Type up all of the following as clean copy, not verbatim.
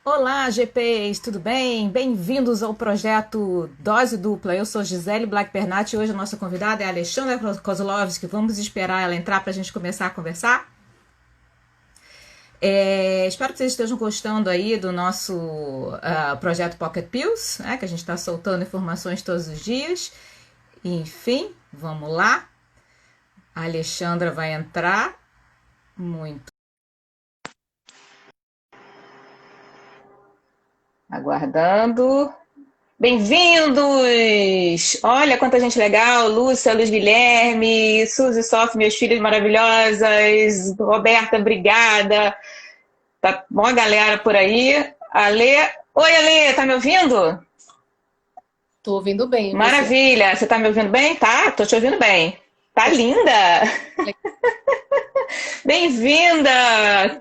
Olá, GPs, tudo bem? Bem-vindos ao projeto Dose Dupla. Eu sou Gisele Black Bernat e hoje a nossa convidada é a Alexandra Kozlovski. Vamos esperar ela entrar para a gente começar a conversar? Espero que vocês estejam gostando aí do nosso projeto Pocket Pills, né, que a gente está soltando informações todos os dias. Enfim, vamos lá. A Alexandra vai entrar. Muito. Aguardando. Bem-vindos! Olha quanta gente legal! Lúcia, Luiz Guilherme, Suzy, Sof, meus filhos maravilhosas, Roberta, obrigada. Tá uma galera por aí. Ale. Oi, Ale, tá me ouvindo? Tô ouvindo bem, e você? Maravilha! Você tá me ouvindo bem? Tá, tô te ouvindo bem. Tá Tô te- linda! Bem-vinda,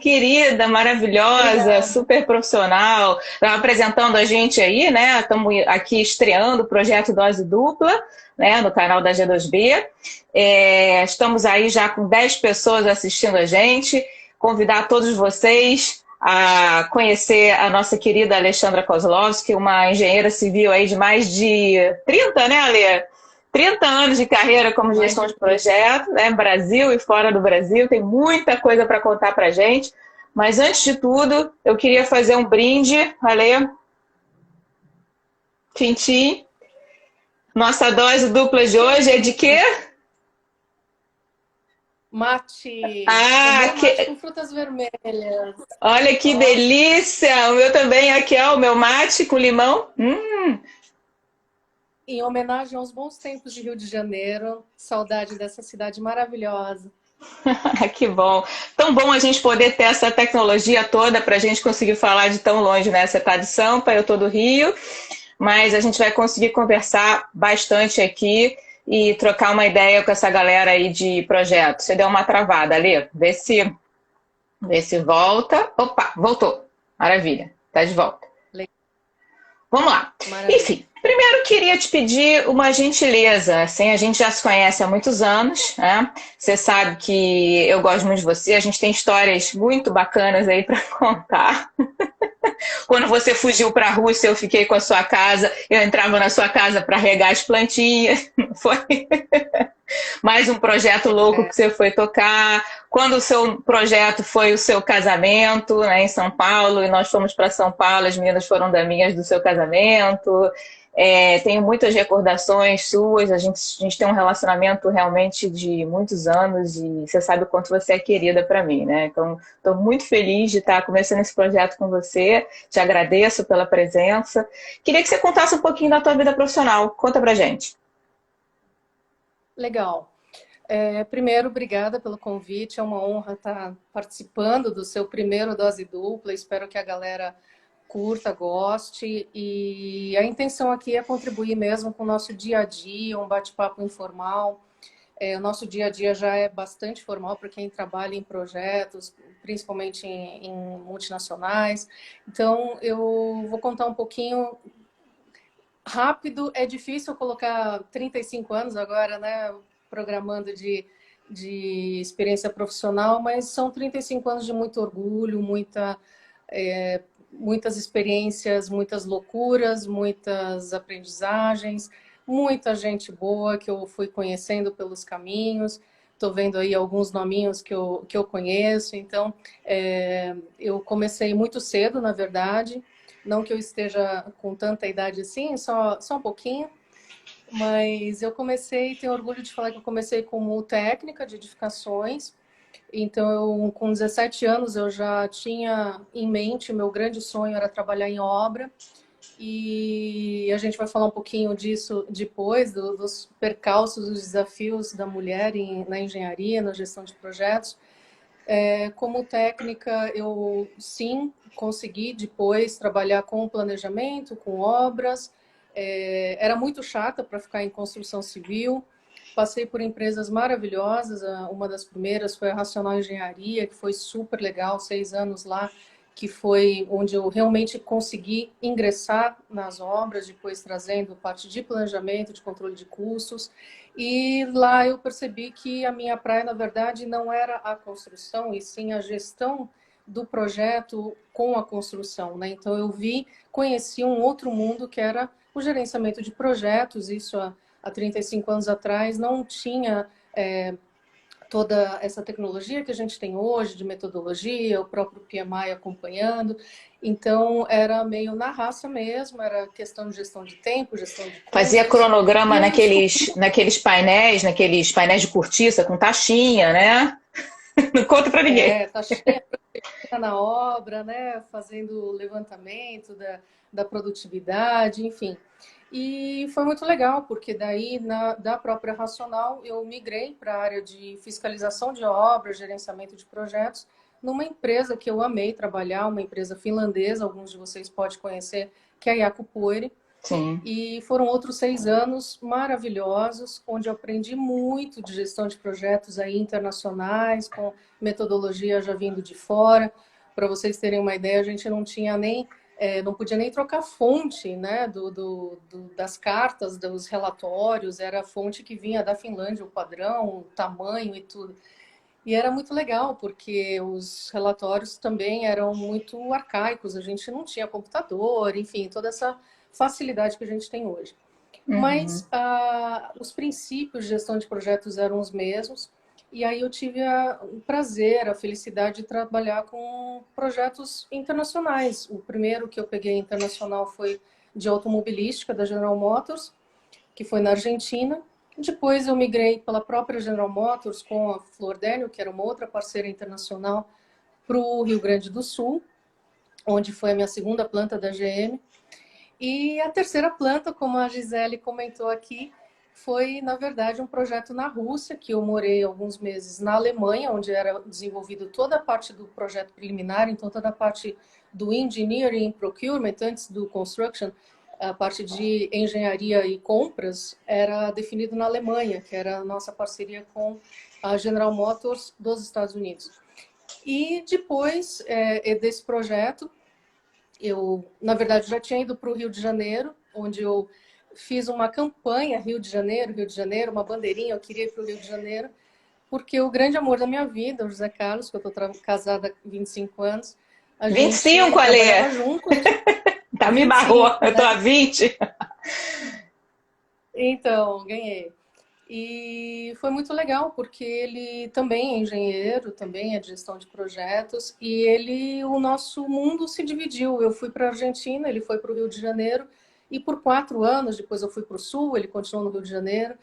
querida, maravilhosa, Obrigada. super profissional. Tá apresentando a gente aí, né? Estamos aqui estreando o projeto Dose Dupla, né? No canal da G2B. Estamos aí já com 10 pessoas assistindo a gente. Convidar todos vocês a conhecer a nossa querida Alexandra Kozlovski, uma engenheira civil aí de mais de 30, né, Ale? 30 anos de carreira como Mais gestão de de 30. projeto, né? Brasil e fora do Brasil, tem muita coisa para contar para gente. Mas antes de tudo, eu queria fazer um brinde, Ale, Tintim. Nossa dose dupla de hoje é de quê? Tchim! Mate! O Ah, meu mate com frutas vermelhas. olha que Ó, delícia! O meu também aqui, ó, o meu mate com limão. em homenagem aos bons tempos de Rio de Janeiro. Saudade dessa cidade maravilhosa. Que bom. Tão bom a gente poder ter essa tecnologia toda para a gente conseguir falar de tão longe, né? Você está de Sampa, eu estou do Rio, mas a gente vai conseguir conversar bastante aqui e trocar uma ideia com essa galera aí de projeto. Você deu uma travada, ali, vê se volta. Opa, voltou. Maravilha, tá de volta. Vamos lá. Maravilha. Enfim, primeiro queria te pedir uma gentileza. Assim, a gente já se conhece há muitos anos, né? Você sabe que eu gosto muito de você. A gente tem histórias muito bacanas aí para contar. Quando você fugiu para a Rússia, eu fiquei com a sua casa. Eu entrava na sua casa para regar as plantinhas. Foi mais um projeto louco É, que você foi tocar. Quando o seu projeto foi o seu casamento, né, em São Paulo, e nós fomos para São Paulo, as meninas foram daminhas do seu casamento. Tenho muitas recordações suas, a gente tem um relacionamento realmente de muitos anos e você sabe o quanto você é querida para mim, né? Então, estou muito feliz de estar começando esse projeto com você, te agradeço pela presença. Queria que você contasse um pouquinho da tua vida profissional, conta pra gente. legal. Primeiro, obrigada pelo convite. É uma honra estar participando do seu primeiro dose dupla. Espero que a galera curta, goste. E a intenção aqui é contribuir mesmo com o nosso dia a dia, um bate-papo informal. O nosso dia a dia já é bastante formal para quem trabalha em projetos, principalmente em multinacionais. Então, eu vou contar um pouquinho rápido. É difícil colocar 35 anos agora, né, programando de experiência profissional, mas são 35 anos de muito orgulho, muitas experiências, muitas loucuras, muitas aprendizagens, muita gente boa que eu fui conhecendo pelos caminhos. Estou vendo aí alguns nominhos que eu conheço. Então, eu comecei muito cedo, na verdade. Não que eu esteja com tanta idade assim, só um pouquinho. Mas eu comecei, tenho orgulho de falar que eu comecei como técnica de edificações. Então, com 17 anos, eu já tinha em mente, meu grande sonho era trabalhar em obra. E a gente vai falar um pouquinho disso depois, dos percalços, dos desafios da mulher na engenharia, na gestão de projetos. Como técnica, eu sim consegui depois trabalhar com planejamento, com obras. Era muito chata para ficar em construção civil. Passei por empresas maravilhosas. Uma das primeiras foi a Racional Engenharia, que foi super legal, 6 anos lá, que foi onde eu realmente consegui ingressar nas obras, depois trazendo parte de planejamento, de controle de custos. E lá eu percebi que a minha praia, na verdade, não era a construção, e sim a gestão do projeto com a construção, né? Então eu conheci um outro mundo que era o gerenciamento de projetos. Isso há 35 anos atrás não tinha toda essa tecnologia que a gente tem hoje de metodologia, o próprio PMI acompanhando. Então, era meio na raça mesmo, era questão de gestão de tempo, gestão de Fazia custos. cronograma naqueles painéis de cortiça com taxinha, né? Não conta para ninguém. Taxinha na obra, né? Fazendo levantamento da produtividade, enfim. E foi muito legal, porque daí, da própria Racional, eu migrei para a área de fiscalização de obras, gerenciamento de projetos, numa empresa que eu amei trabalhar, uma empresa finlandesa, alguns de vocês podem conhecer, que é a Jaakko Pöyry. Sim. E foram outros 6 anos maravilhosos, onde eu aprendi muito de gestão de projetos aí internacionais, com metodologia já vindo de fora. Para vocês terem uma ideia, a gente não tinha nem não podia nem trocar fonte, né, das cartas, dos relatórios, era a fonte que vinha da Finlândia, o padrão, o tamanho e tudo. E era muito legal, porque os relatórios também eram muito arcaicos, a gente não tinha computador, enfim, toda essa facilidade que a gente tem hoje. Mas os princípios de gestão de projetos eram os mesmos, e aí eu tive o prazer, a felicidade de trabalhar com projetos internacionais. O primeiro que eu peguei internacional foi de automobilística da General Motors, que foi na Argentina. Depois eu migrei pela própria General Motors com a Fluor Daniel, que era uma outra parceira internacional, para o Rio Grande do Sul, onde foi a minha segunda planta da GM. E a terceira planta, como a Gisele comentou aqui, foi, na verdade, um projeto na Rússia, que eu morei alguns meses na Alemanha, onde era desenvolvido toda a parte do projeto preliminar, então toda a parte do engineering, procurement, antes do construction, a parte de engenharia e compras era definido na Alemanha, que era a nossa parceria com a General Motors dos Estados Unidos. E depois desse projeto, eu, na verdade, já tinha ido para o Rio de Janeiro, onde eu fiz uma campanha Rio de Janeiro, uma bandeirinha, eu queria ir para o Rio de Janeiro, porque o grande amor da minha vida, o José Carlos, que eu estou casada há 25 anos, a 25, gente Ale! trabalhava junto. Tá, me barrou, eu tô a 20. Então, ganhei. E foi muito legal, porque ele também é engenheiro, também é de gestão de projetos, e o nosso mundo se dividiu. Eu fui para a Argentina, ele foi para o Rio de Janeiro, e por 4 anos, depois eu fui para o Sul, ele continuou no Rio de Janeiro,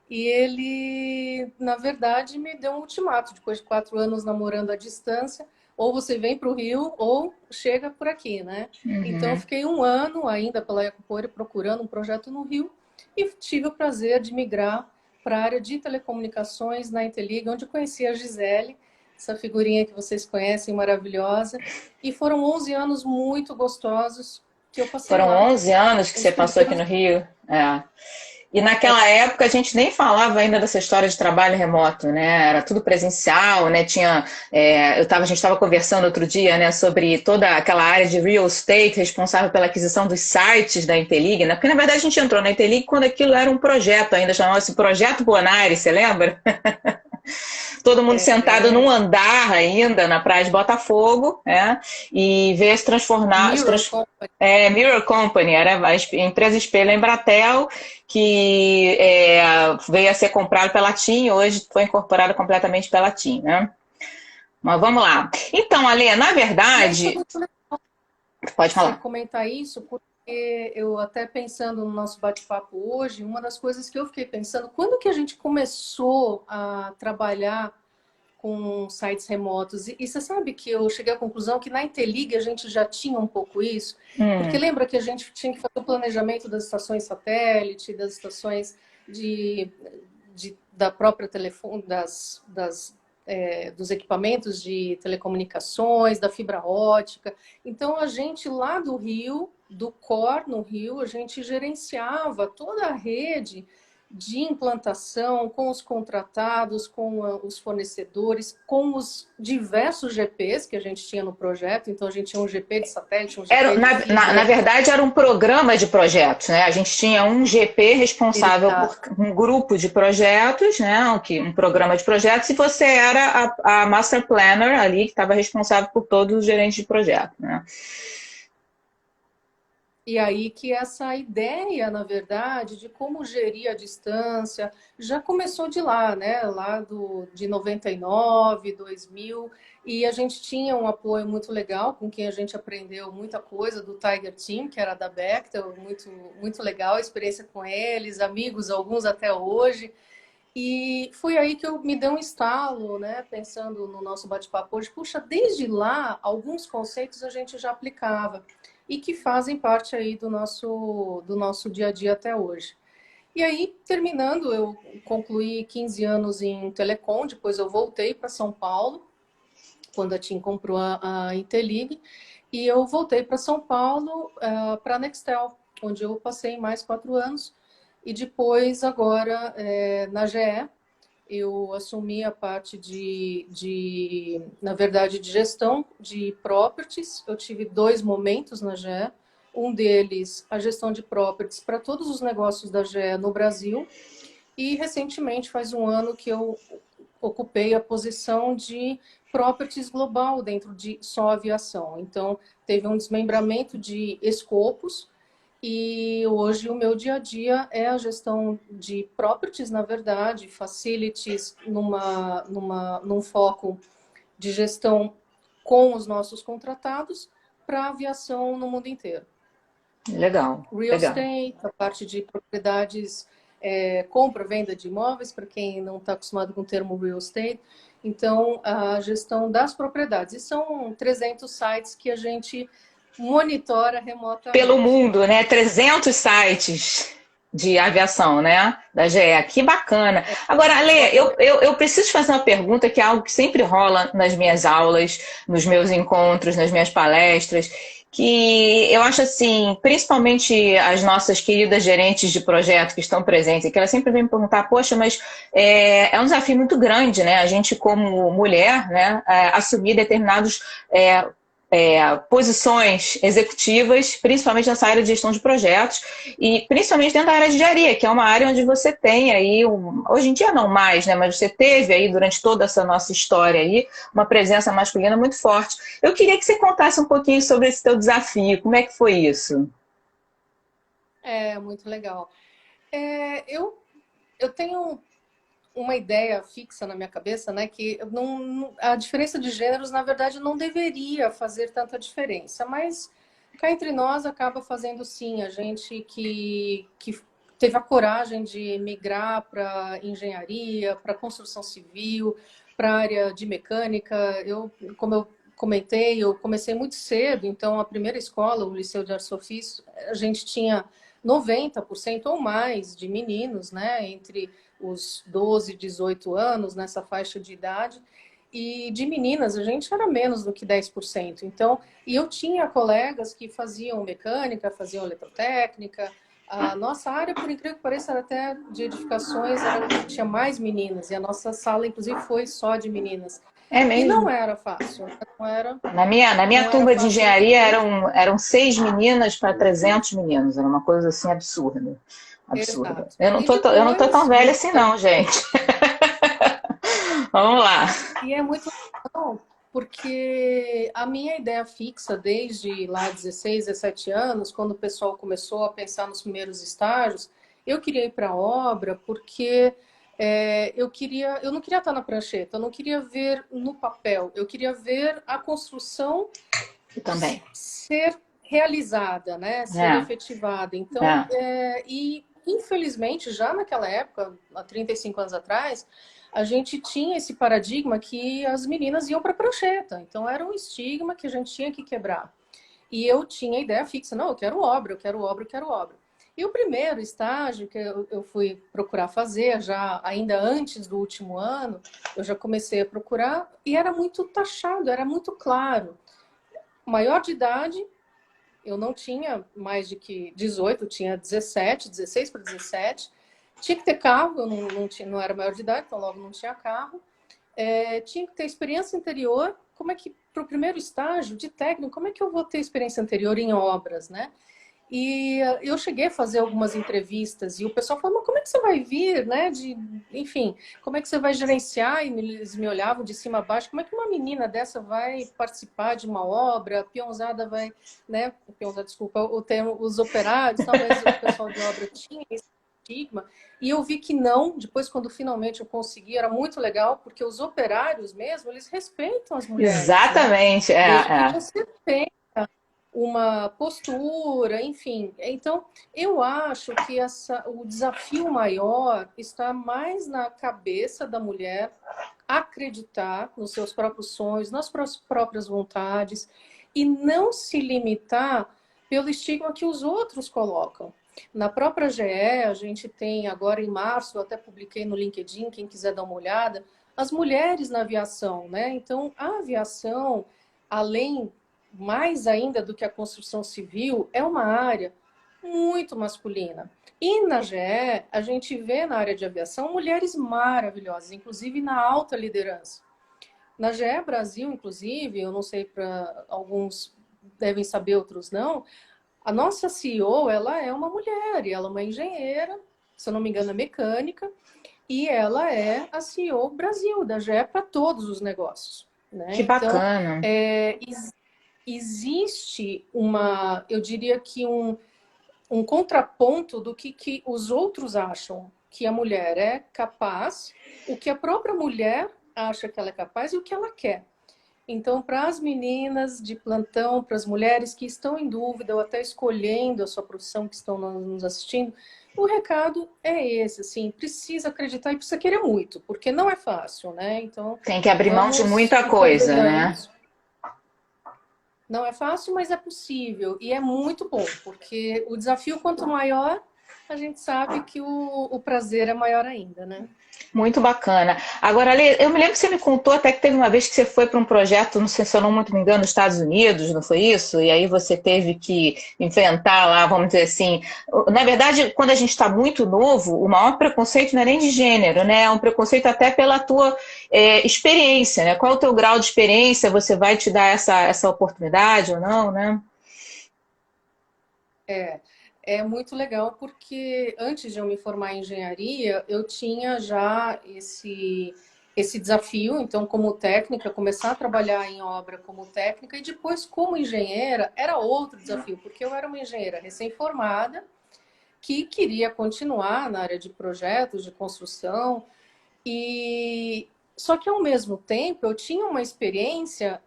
e ele, na verdade, me deu um ultimato, depois de 4 anos namorando à distância, ou você vem para o Rio, ou chega por aqui, né? Então, eu fiquei 1 ano ainda pela Jaakko Pöyry procurando um projeto no Rio, e tive o prazer de migrar para a área de telecomunicações na Intelig, onde eu conheci a Gisele, essa figurinha que vocês conhecem, maravilhosa. E foram 11 anos muito gostosos que eu passei Foram lá. 11 anos que você passou aqui no Rio. E naquela época a gente nem falava ainda dessa história de trabalho remoto, né? Era tudo presencial, né? A gente estava conversando outro dia, né, sobre toda aquela área de real estate responsável pela aquisição dos sites da Intelig, né? Porque na verdade a gente entrou na Intelig quando aquilo era um projeto ainda, chamava-se Projeto Bonari, você lembra? Todo mundo sentado num andar ainda na praia de Botafogo, né? E veio se transformar. Mirror Company, era a empresa espelho Embratel, que veio a ser comprada pela TIM, hoje foi incorporada completamente pela TIM, né? Mas vamos lá. Então, Ale, na verdade. Pode falar. Você comentar isso, porque eu até pensando no nosso bate-papo hoje, uma das coisas que eu fiquei pensando, quando que a gente começou a trabalhar com sites remotos? E você sabe que eu cheguei à conclusão que na Intelig a gente já tinha um pouco isso, porque lembra que a gente tinha que fazer o planejamento das estações satélite, das estações da própria telefone, dos equipamentos de telecomunicações, da fibra ótica. Então, a gente lá do Rio, do Core no Rio, a gente gerenciava toda a rede de implantação, com os contratados, com os fornecedores, com os diversos GPs que a gente tinha no projeto. Então, a gente tinha um GP de satélite, um Era, GP de na fibra. verdade, era um programa de projetos, né? A gente tinha um GP responsável por Exato. um grupo de projetos, né? Um programa de projetos, e você era a Master Planner ali, que estava responsável por todos os gerentes de projeto, né? E aí que essa ideia, na verdade, de como gerir a distância, já começou de lá, né? Lá de 99, 2000, e a gente tinha um apoio muito legal, com quem a gente aprendeu muita coisa, do Tiger Team, que era da Bechtel, muito, muito legal a experiência com eles, amigos, alguns até hoje. E foi aí que eu me dei um estalo, né? Pensando no nosso bate-papo hoje, puxa, desde lá, alguns conceitos a gente já aplicava e que fazem parte aí do nosso dia a dia até hoje. E aí, terminando, eu concluí 15 anos em telecom, depois eu voltei para São Paulo, quando a TIM comprou a Intelig, e eu voltei para São Paulo, para a Nextel, onde eu passei mais 4 anos, e depois, agora, na GE, eu assumi a parte na verdade, de gestão de properties. Eu tive 2 momentos na GE. Um deles, a gestão de properties para todos os negócios da GE no Brasil. E, recentemente, faz um ano que eu ocupei a posição de properties global dentro de só aviação. Então, teve um desmembramento de escopos, e hoje o meu dia a dia é a gestão de properties, na verdade, facilities num foco de gestão com os nossos contratados para aviação no mundo inteiro. Legal, Real legal. estate, a parte de propriedades, compra, venda de imóveis, para quem não está acostumado com o termo real estate. Então, a gestão das propriedades. E são 300 sites que a gente monitora Pelo remotamente. mundo, né? 300 sites de aviação, né? Da GE. Que bacana. Agora, Ale, eu preciso fazer uma pergunta que é algo que sempre rola nas minhas aulas, nos meus encontros, nas minhas palestras, que eu acho assim, principalmente as nossas queridas gerentes de projeto que estão presentes, que elas sempre vêm me perguntar, poxa, mas um desafio muito grande, né? A gente como mulher, né, assumir determinados posições executivas, principalmente nessa área de gestão de projetos e principalmente dentro da área de engenharia, que é uma área onde você tem aí, hoje em dia não mais, né, mas você teve aí durante toda essa nossa história aí, uma presença masculina muito forte. Eu queria que você contasse um pouquinho sobre esse teu desafio, como é que foi isso? É muito legal. Eu tenho uma ideia fixa na minha cabeça, né, que a diferença de gêneros, na verdade, não deveria fazer tanta diferença, mas cá entre nós acaba fazendo sim. A gente que teve a coragem de migrar para engenharia, para construção civil, para a área de mecânica. Como eu comentei, eu comecei muito cedo, então a primeira escola, o Liceu de Artes e Ofícios, a gente tinha 90% ou mais de meninos, né, entre os 12, 18 anos, nessa faixa de idade, e de meninas a gente era menos do que 10%. Então, e eu tinha colegas que faziam mecânica, faziam eletrotécnica. A nossa área, por incrível que pareça, era até de edificações, era que tinha mais meninas, e a nossa sala, inclusive, foi só de meninas. É E não mesmo? era fácil, né? Na minha Não era turma de fácil no engenharia começo. eram 6 meninas para 300 meninos, era uma coisa assim absurda. Absurda. Exato. Eu não E tô, eu não tô tão depois, velha assim não, gente. Vamos lá. e é muito legal, porque a minha ideia fixa desde lá 16, 17 anos, quando o pessoal começou a pensar nos primeiros estágios, eu queria ir para a obra porque eu não queria estar na prancheta, eu não queria ver no papel, eu queria ver a construção Eu também. ser realizada, né? Ser É, efetivada. Então, é. e infelizmente, já naquela época, há 35 anos atrás, a gente tinha esse paradigma que as meninas iam para a prancheta. Então, era um estigma que a gente tinha que quebrar. E eu tinha a ideia fixa, não, eu quero obra, eu quero obra, eu quero obra. E o primeiro estágio que eu fui procurar fazer, já ainda antes do último ano, eu já comecei a procurar e era muito taxado, era muito claro. Maior de idade, eu não tinha mais de que 18, tinha 17, 16 para 17. Tinha que ter carro, eu não era maior de idade, então logo não tinha carro. Tinha que ter experiência anterior. Como é que, para o primeiro estágio de técnico, como é que eu vou ter experiência anterior em obras, né? E eu cheguei a fazer algumas entrevistas e o pessoal falou, mas como é que você vai vir, né? Enfim, como é que você vai gerenciar? E eles me olhavam de cima a baixo, como é que uma menina dessa vai participar de uma obra? A peãozada vai, né? Peãozada, desculpa o termo, os operários, talvez o pessoal de obra tinha esse estigma. E eu vi que não, depois quando finalmente eu consegui, era muito legal, porque os operários mesmo, eles respeitam as mulheres, né? Exatamente, Desde que você tenha uma postura, enfim. Então, eu acho que o desafio maior está mais na cabeça da mulher acreditar nos seus próprios sonhos, nas próprias vontades e não se limitar pelo estigma que os outros colocam. Na própria GE, a gente tem agora em março, eu até publiquei no LinkedIn, quem quiser dar uma olhada, as mulheres na aviação, né? Então, a aviação, além mais ainda do que a construção civil, é uma área muito masculina. E na GE, a gente vê na área de aviação mulheres maravilhosas, inclusive na alta liderança. Na GE Brasil, inclusive, eu não sei, para alguns devem saber, outros não, a nossa CEO, ela é uma mulher, e ela é uma engenheira, se eu não me engano, é mecânica, e ela é a CEO Brasil, da GE para todos os negócios. Né? que Então, bacana. existe eu diria que um contraponto do que os outros acham que a mulher é capaz, o que a própria mulher acha que ela é capaz e o que ela quer. Então, para as meninas de plantão, para as mulheres que estão em dúvida ou até escolhendo a sua profissão, que estão nos assistindo, o recado é esse, assim, precisa acreditar e precisa querer muito, porque não é fácil, né? Então, Tem que abrir mão de vamos muita ir coisa, né? convidando. Não é fácil, mas é possível. E é muito bom, porque o desafio, quanto maior, a gente sabe que o prazer é maior ainda, né? Muito bacana. Agora, Ale, eu me lembro que você me contou até que teve uma vez que você foi para um projeto, não sei se eu não muito me engano, nos Estados Unidos, não foi isso? E aí você teve que inventar lá, vamos dizer assim. Na verdade, quando a gente está muito novo, o maior preconceito não é nem de gênero, né? É um preconceito até pela tua experiência, né? Qual é o teu grau de experiência? Você vai te dar essa oportunidade ou não, né? É muito legal porque antes de eu me formar em engenharia, eu tinha já esse desafio, então, como técnica, começar a trabalhar em obra como técnica e depois, como engenheira, era outro desafio, porque eu era uma engenheira recém-formada que queria continuar na área de projetos, de construção, e só que ao mesmo tempo eu tinha uma experiência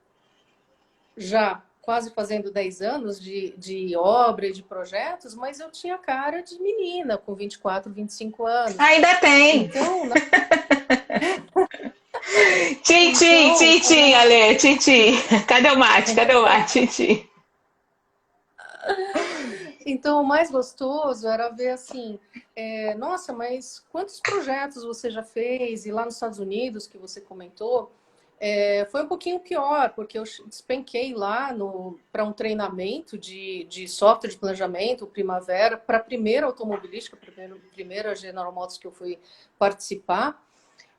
já quase fazendo 10 anos de obra e de projetos, mas eu tinha cara de menina, com 24, 25 anos. Ainda tem! Então, Tchim, tchim, então, tchim, tchim, Ale, tchim, tchim. Cadê o mate? Cadê o mate? Tchim, tchim. então, o mais gostoso era ver assim, nossa, mas quantos projetos você já fez? E lá nos Estados Unidos, que você comentou, foi um pouquinho pior, porque eu despenquei lá para um treinamento de software de planejamento, Primavera, para a primeira automobilística, primeira General Motors que eu fui participar.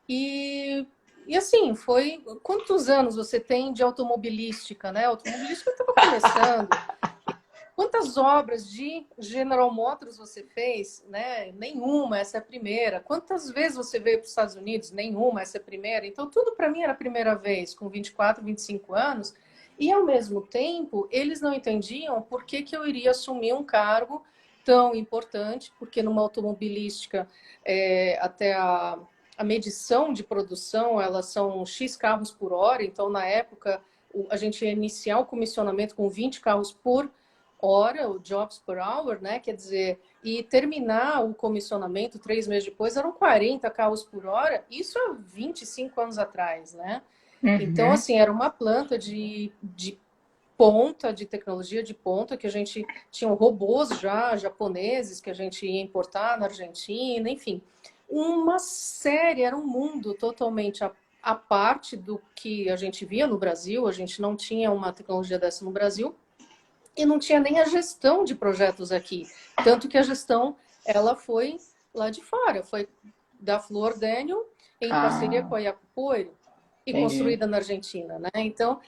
E assim, foi... Quantos anos você tem de automobilística, né? A automobilística estava começando. Quantas obras de General Motors você fez? Né? Nenhuma, essa é a primeira. Quantas vezes você veio para os Estados Unidos? Nenhuma, essa é a primeira. Então, tudo para mim era a primeira vez, com 24, 25 anos. E, ao mesmo tempo, eles não entendiam por que eu iria assumir um cargo tão importante, porque numa automobilística, até a medição de produção, elas são X carros por hora. Então, na época, a gente ia iniciar o comissionamento com 20 carros por hora, o jobs per hour, né? Quer dizer, e terminar o comissionamento 3 meses depois eram 40 carros por hora, isso há 25 anos atrás, né? Então, Uhum. assim, era uma planta de ponta, de tecnologia de ponta, que a gente tinha robôs já japoneses que a gente ia importar na Argentina, enfim. Uma série, era um mundo totalmente à parte do que a gente via no Brasil, a gente não tinha uma tecnologia dessa no Brasil, e não tinha nem a gestão de projetos aqui. Tanto que a gestão, ela foi lá de fora. Foi da Fluor Daniel, em parceria com a Iacupoiro, e entendi. construída na Argentina, né? Então,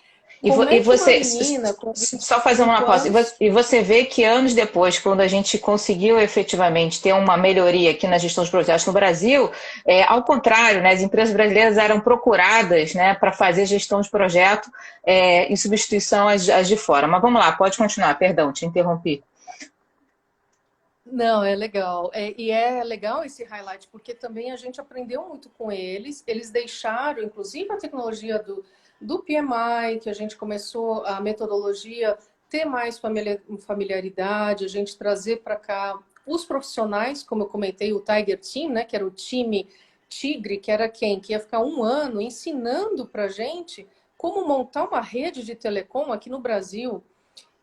E, vo- como e é que uma você, menina com só fazer 25 uma pausa, anos... e você vê que anos depois, quando a gente conseguiu efetivamente ter uma melhoria aqui na gestão dos projetos no Brasil, ao contrário, né, as empresas brasileiras eram procuradas, né, para fazer gestão de projeto em substituição às de fora. Mas vamos lá, pode continuar, perdão, te interrompi. Não, é legal. E é legal esse highlight, porque também a gente aprendeu muito com eles. Eles deixaram, inclusive, a tecnologia do PMI, que a gente começou a metodologia ter mais familiaridade, a gente trazer para cá os profissionais, como eu comentei, o Tiger Team, né, que era o time Tigre, que era quem? Que ia ficar um ano ensinando para a gente como montar uma rede de telecom aqui no Brasil.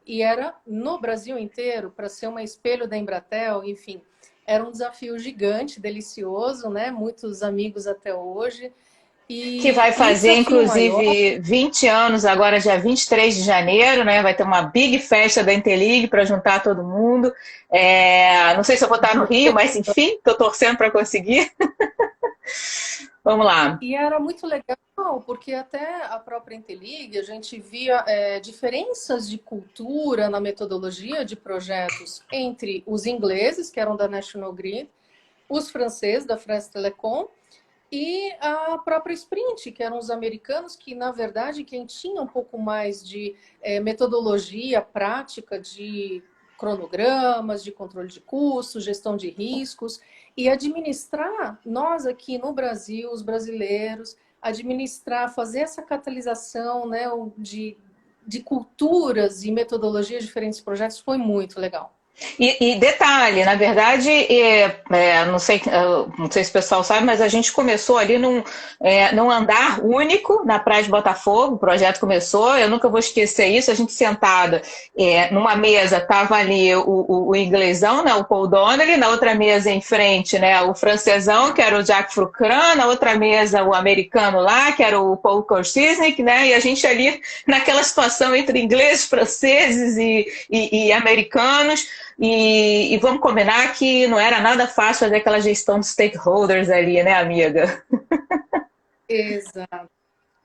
E era no Brasil inteiro, para ser um espelho da Embratel, enfim. Era um desafio gigante, delicioso, né? Muitos amigos até hoje. Que vai E o fazer, desafio maior... inclusive, 20 anos, agora dia 23 de janeiro, né? Vai ter uma big festa da Interlig para juntar todo mundo. Não sei se eu vou estar no Rio, mas enfim, estou torcendo para conseguir. Vamos lá. E era muito legal, porque até a própria Interlig, a gente via diferenças de cultura na metodologia de projetos entre os ingleses, que eram da National Grid, os franceses, da France Telecom, e a própria Sprint, que eram os americanos, que, na verdade, quem tinha um pouco mais de metodologia prática de cronogramas, de controle de custos, gestão de riscos, e administrar, nós aqui no Brasil, os brasileiros, administrar, fazer essa catalisação, né, de culturas e metodologias de diferentes projetos foi muito legal. E detalhe, na verdade, não sei se o pessoal sabe, mas a gente começou ali num andar único na Praia de Botafogo, o projeto começou, eu nunca vou esquecer isso, a gente sentada numa mesa, estava ali o inglesão, né, o Paul Donnelly, na outra mesa em frente, né, o francesão, que era o Jacques Frucran, na outra mesa o americano lá, que era o Paul Korsisnik, né, e a gente ali naquela situação entre ingleses, franceses e americanos. E vamos combinar que não era nada fácil fazer aquela gestão de stakeholders ali, né, amiga? Exato.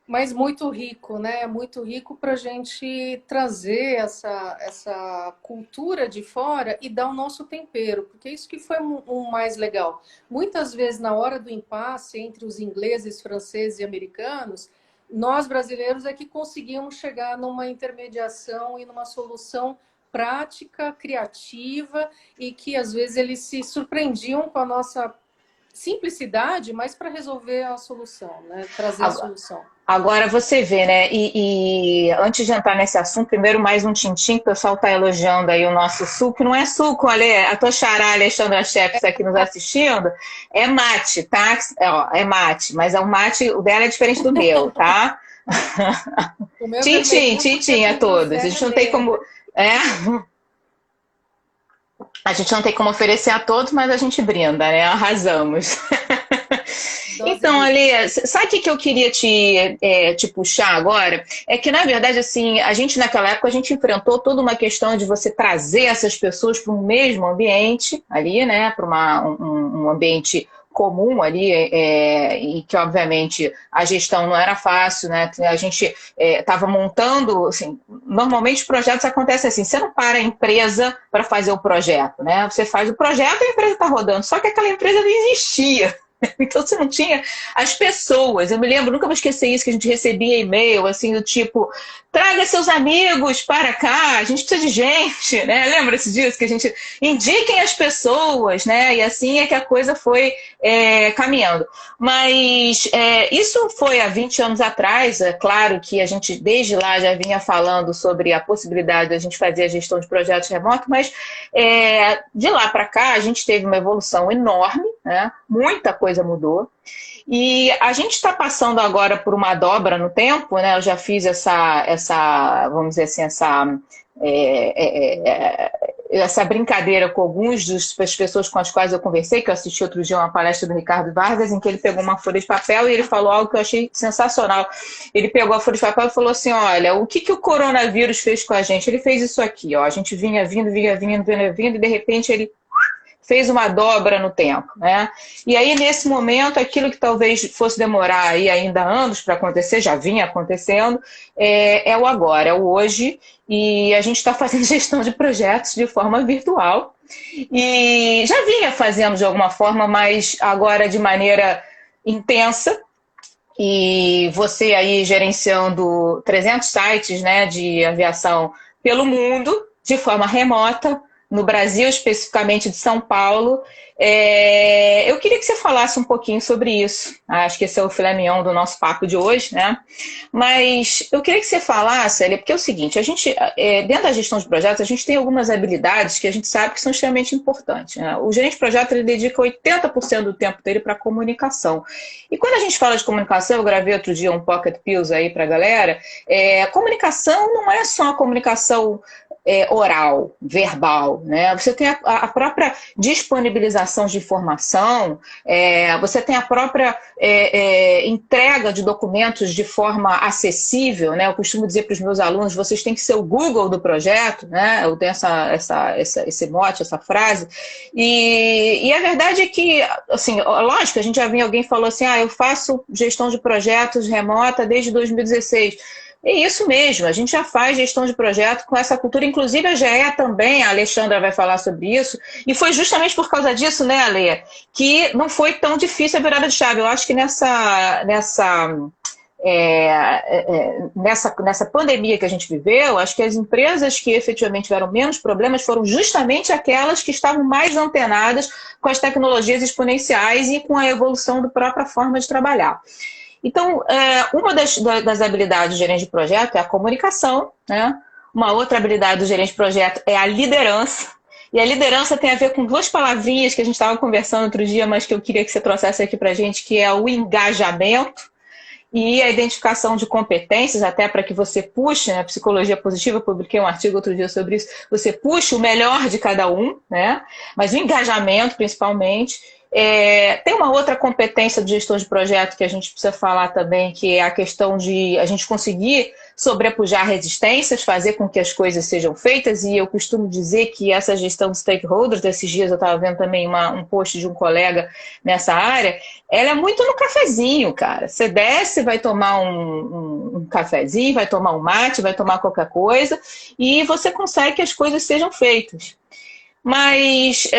Mas muito rico, né? Muito rico para a gente trazer essa cultura de fora e dar o nosso tempero, porque isso que foi o mais legal. Muitas vezes, na hora do impasse entre os ingleses, franceses e americanos, nós brasileiros é que conseguimos chegar numa intermediação e numa solução prática, criativa e que às vezes eles se surpreendiam com a nossa simplicidade, mas para resolver a solução, né? Trazer a solução. Agora você vê, né? E antes de entrar nesse assunto, primeiro mais um tintim, que o pessoal está elogiando aí o nosso suco. Não é suco, olha, a tua xará Alexandra Chefs aqui nos assistindo, é mate, tá? É mate, mas é um mate, o dela é diferente do meu, tá? O meu Tintim, vermelhinho porque tintim é a de todos. A gente não tem negra. como. A gente não tem como oferecer a todos, mas a gente brinda, né? Arrasamos. Dose Então, dupla. Ali, sabe o que eu queria te puxar agora? É que, na verdade, assim, a gente naquela época a gente enfrentou toda uma questão de você trazer essas pessoas para um mesmo ambiente ali, né? Para um ambiente comum ali, e que, obviamente, a gestão não era fácil, né? A gente estava montando, assim, normalmente os projetos acontecem assim, você não para a empresa para fazer o projeto, né? Você faz o projeto e a empresa está rodando, só que aquela empresa não existia. Então você não tinha as pessoas. Eu me lembro, nunca vou esquecer isso, que a gente recebia e-mail assim do tipo, traga seus amigos para cá, a gente precisa de gente, né? Lembra-se disso? Que a gente indiquem as pessoas, né? E assim é que a coisa foi caminhando. Mas isso foi há 20 anos atrás. É claro que a gente desde lá já vinha falando sobre a possibilidade de a gente fazer a gestão de projetos remotos, mas de lá para cá a gente teve uma evolução enorme, né? Muita coisa mudou. E a gente está passando agora por uma dobra no tempo, né? Eu já fiz vamos dizer assim, essa brincadeira com alguns das pessoas com as quais eu conversei, que eu assisti outro dia uma palestra do Ricardo Vargas, em que ele pegou uma folha de papel e ele falou algo que eu achei sensacional. Ele pegou a folha de papel e falou assim, olha, o que o coronavírus fez com a gente? Ele fez isso aqui, ó. A gente vinha vindo, e de repente ele fez uma dobra no tempo, né? E aí, nesse momento, aquilo que talvez fosse demorar aí ainda anos para acontecer, já vinha acontecendo, é o agora, é o hoje, e a gente está fazendo gestão de projetos de forma virtual, e já vinha fazendo de alguma forma, mas agora de maneira intensa, e você aí gerenciando 300 sites, né, de aviação pelo mundo, de forma remota, no Brasil, especificamente de São Paulo. Eu queria que você falasse um pouquinho sobre isso. Acho que esse é o filé mignon do nosso papo de hoje, né? Mas eu queria que você falasse, Elia, porque é o seguinte, a gente, dentro da gestão de projetos, a gente tem algumas habilidades que a gente sabe que são extremamente importantes, né? O gerente de projeto, ele dedica 80% do tempo dele para comunicação. E quando a gente fala de comunicação, eu gravei outro dia um Pocket Pills aí para a galera, comunicação não é só a comunicação oral, verbal, né? Você tem a própria disponibilização de informação, você tem a própria entrega de documentos de forma acessível, né? Eu costumo dizer para os meus alunos, vocês têm que ser o Google do projeto, né? Eu tenho esse mote, essa frase, e a verdade é que, assim, lógico, a gente já viu alguém falou assim, eu faço gestão de projetos remota desde 2016. É isso mesmo, a gente já faz gestão de projeto com essa cultura, inclusive a GE também, a Alexandra vai falar sobre isso, e foi justamente por causa disso, né, Ale, que não foi tão difícil a virada de chave. Eu acho que nessa pandemia que a gente viveu, acho que as empresas que efetivamente tiveram menos problemas foram justamente aquelas que estavam mais antenadas com as tecnologias exponenciais e com a evolução da própria forma de trabalhar. Então, uma das habilidades do gerente de projeto é a comunicação, né? Uma outra habilidade do gerente de projeto é a liderança. E a liderança tem a ver com duas palavrinhas que a gente estava conversando outro dia, mas que eu queria que você trouxesse aqui para a gente, que é o engajamento e a identificação de competências, até para que você puxe, né? Psicologia positiva, eu publiquei um artigo outro dia sobre isso, você puxe o melhor de cada um, né? Mas o engajamento, principalmente. Tem uma outra competência do gestor de projeto que a gente precisa falar também, que é a questão de a gente conseguir sobrepujar resistências, fazer com que as coisas sejam feitas, e eu costumo dizer que essa gestão de stakeholders, desses dias eu estava vendo também um post de um colega nessa área, ela é muito no cafezinho, cara. Você desce, vai tomar um cafezinho, vai tomar um mate, vai tomar qualquer coisa, e você consegue que as coisas sejam feitas. Mas,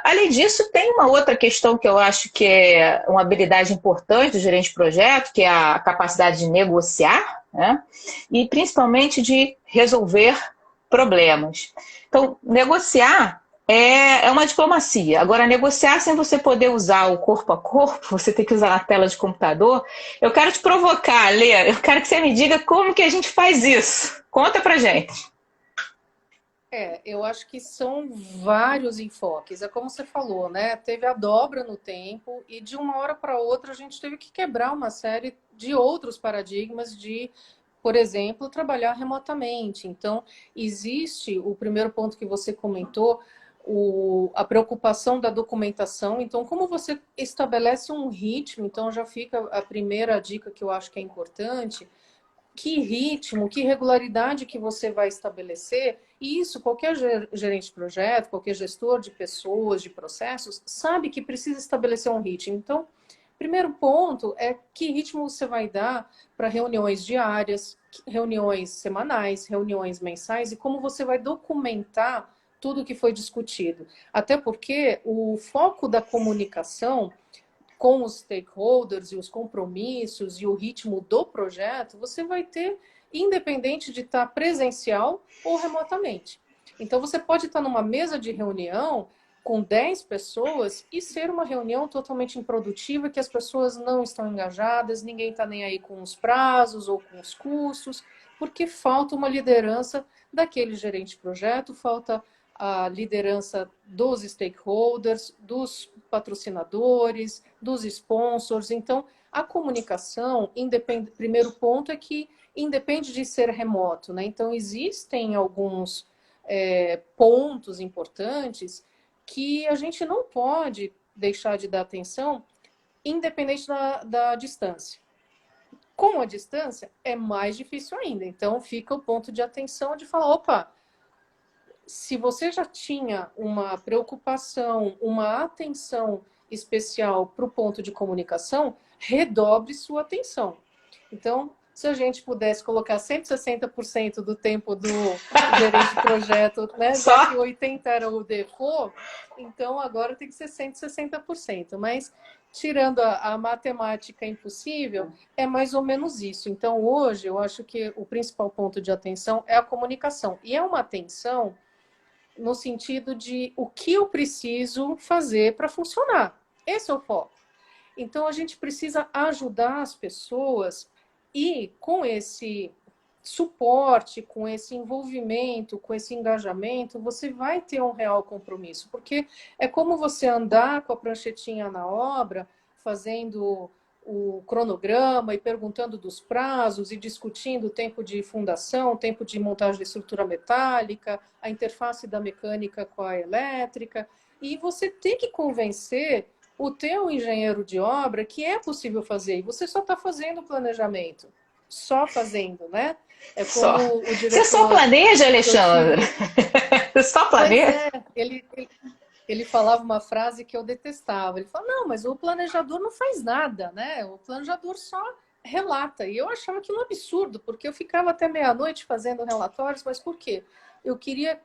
além disso, tem uma outra questão que eu acho que é uma habilidade importante do gerente de projeto, que é a capacidade de negociar, né? E principalmente de resolver problemas. Então, negociar é uma diplomacia. Agora, negociar sem você poder usar o corpo a corpo, você tem que usar a tela de computador. Eu quero te provocar, Lê, eu quero que você me diga como que a gente faz isso. Conta pra gente. Eu acho que são vários enfoques. É como você falou, né? Teve a dobra no tempo e de uma hora para outra a gente teve que quebrar uma série de outros paradigmas de, por exemplo, trabalhar remotamente. Então, existe o primeiro ponto que você comentou, a preocupação da documentação. Então, como você estabelece um ritmo? Então, já fica a primeira dica que eu acho que é importante. Que ritmo, que regularidade que você vai estabelecer. E isso, qualquer gerente de projeto, qualquer gestor de pessoas, de processos, sabe que precisa estabelecer um ritmo. Então, primeiro ponto é que ritmo você vai dar para reuniões diárias, reuniões semanais, reuniões mensais, e como você vai documentar tudo que foi discutido. Até porque o foco da comunicação com os stakeholders e os compromissos e o ritmo do projeto, você vai ter, independente de estar presencial ou remotamente. Então, você pode estar numa mesa de reunião com 10 pessoas e ser uma reunião totalmente improdutiva, que as pessoas não estão engajadas, ninguém está nem aí com os prazos ou com os custos, porque falta uma liderança daquele gerente de projeto, falta a liderança dos stakeholders, dos patrocinadores, dos sponsors. Então, a comunicação, primeiro ponto é que independe de ser remoto, né? Então, existem alguns pontos importantes que a gente não pode deixar de dar atenção, independente da distância. Com a distância, é mais difícil ainda. Então, fica o ponto de atenção de falar, opa, se você já tinha uma preocupação, uma atenção especial para o ponto de comunicação, redobre sua atenção. Então, se a gente pudesse colocar 160% do tempo do gerente de projeto, né, já que 80% era o default, então agora tem que ser 160%. Mas, tirando a matemática impossível, é mais ou menos isso. Então, hoje, eu acho que o principal ponto de atenção é a comunicação. E é uma atenção no sentido de o que eu preciso fazer para funcionar. Esse é o foco. Então, a gente precisa ajudar as pessoas e com esse suporte, com esse envolvimento, com esse engajamento, você vai ter um real compromisso. Porque é como você andar com a pranchetinha na obra, fazendo o cronograma e perguntando dos prazos e discutindo o tempo de fundação, o tempo de montagem de estrutura metálica, a interface da mecânica com a elétrica. E você tem que convencer o teu engenheiro de obra que é possível fazer. E você só está fazendo o planejamento. Só fazendo, né? É como só. O diretor... Você só planeja, Alexandre? Você só planeja? Pois é, ele falava uma frase que eu detestava. Ele falava, não, mas o planejador não faz nada, né? O planejador só relata. E eu achava aquilo um absurdo, porque eu ficava até meia-noite fazendo relatórios, mas por quê? Eu queria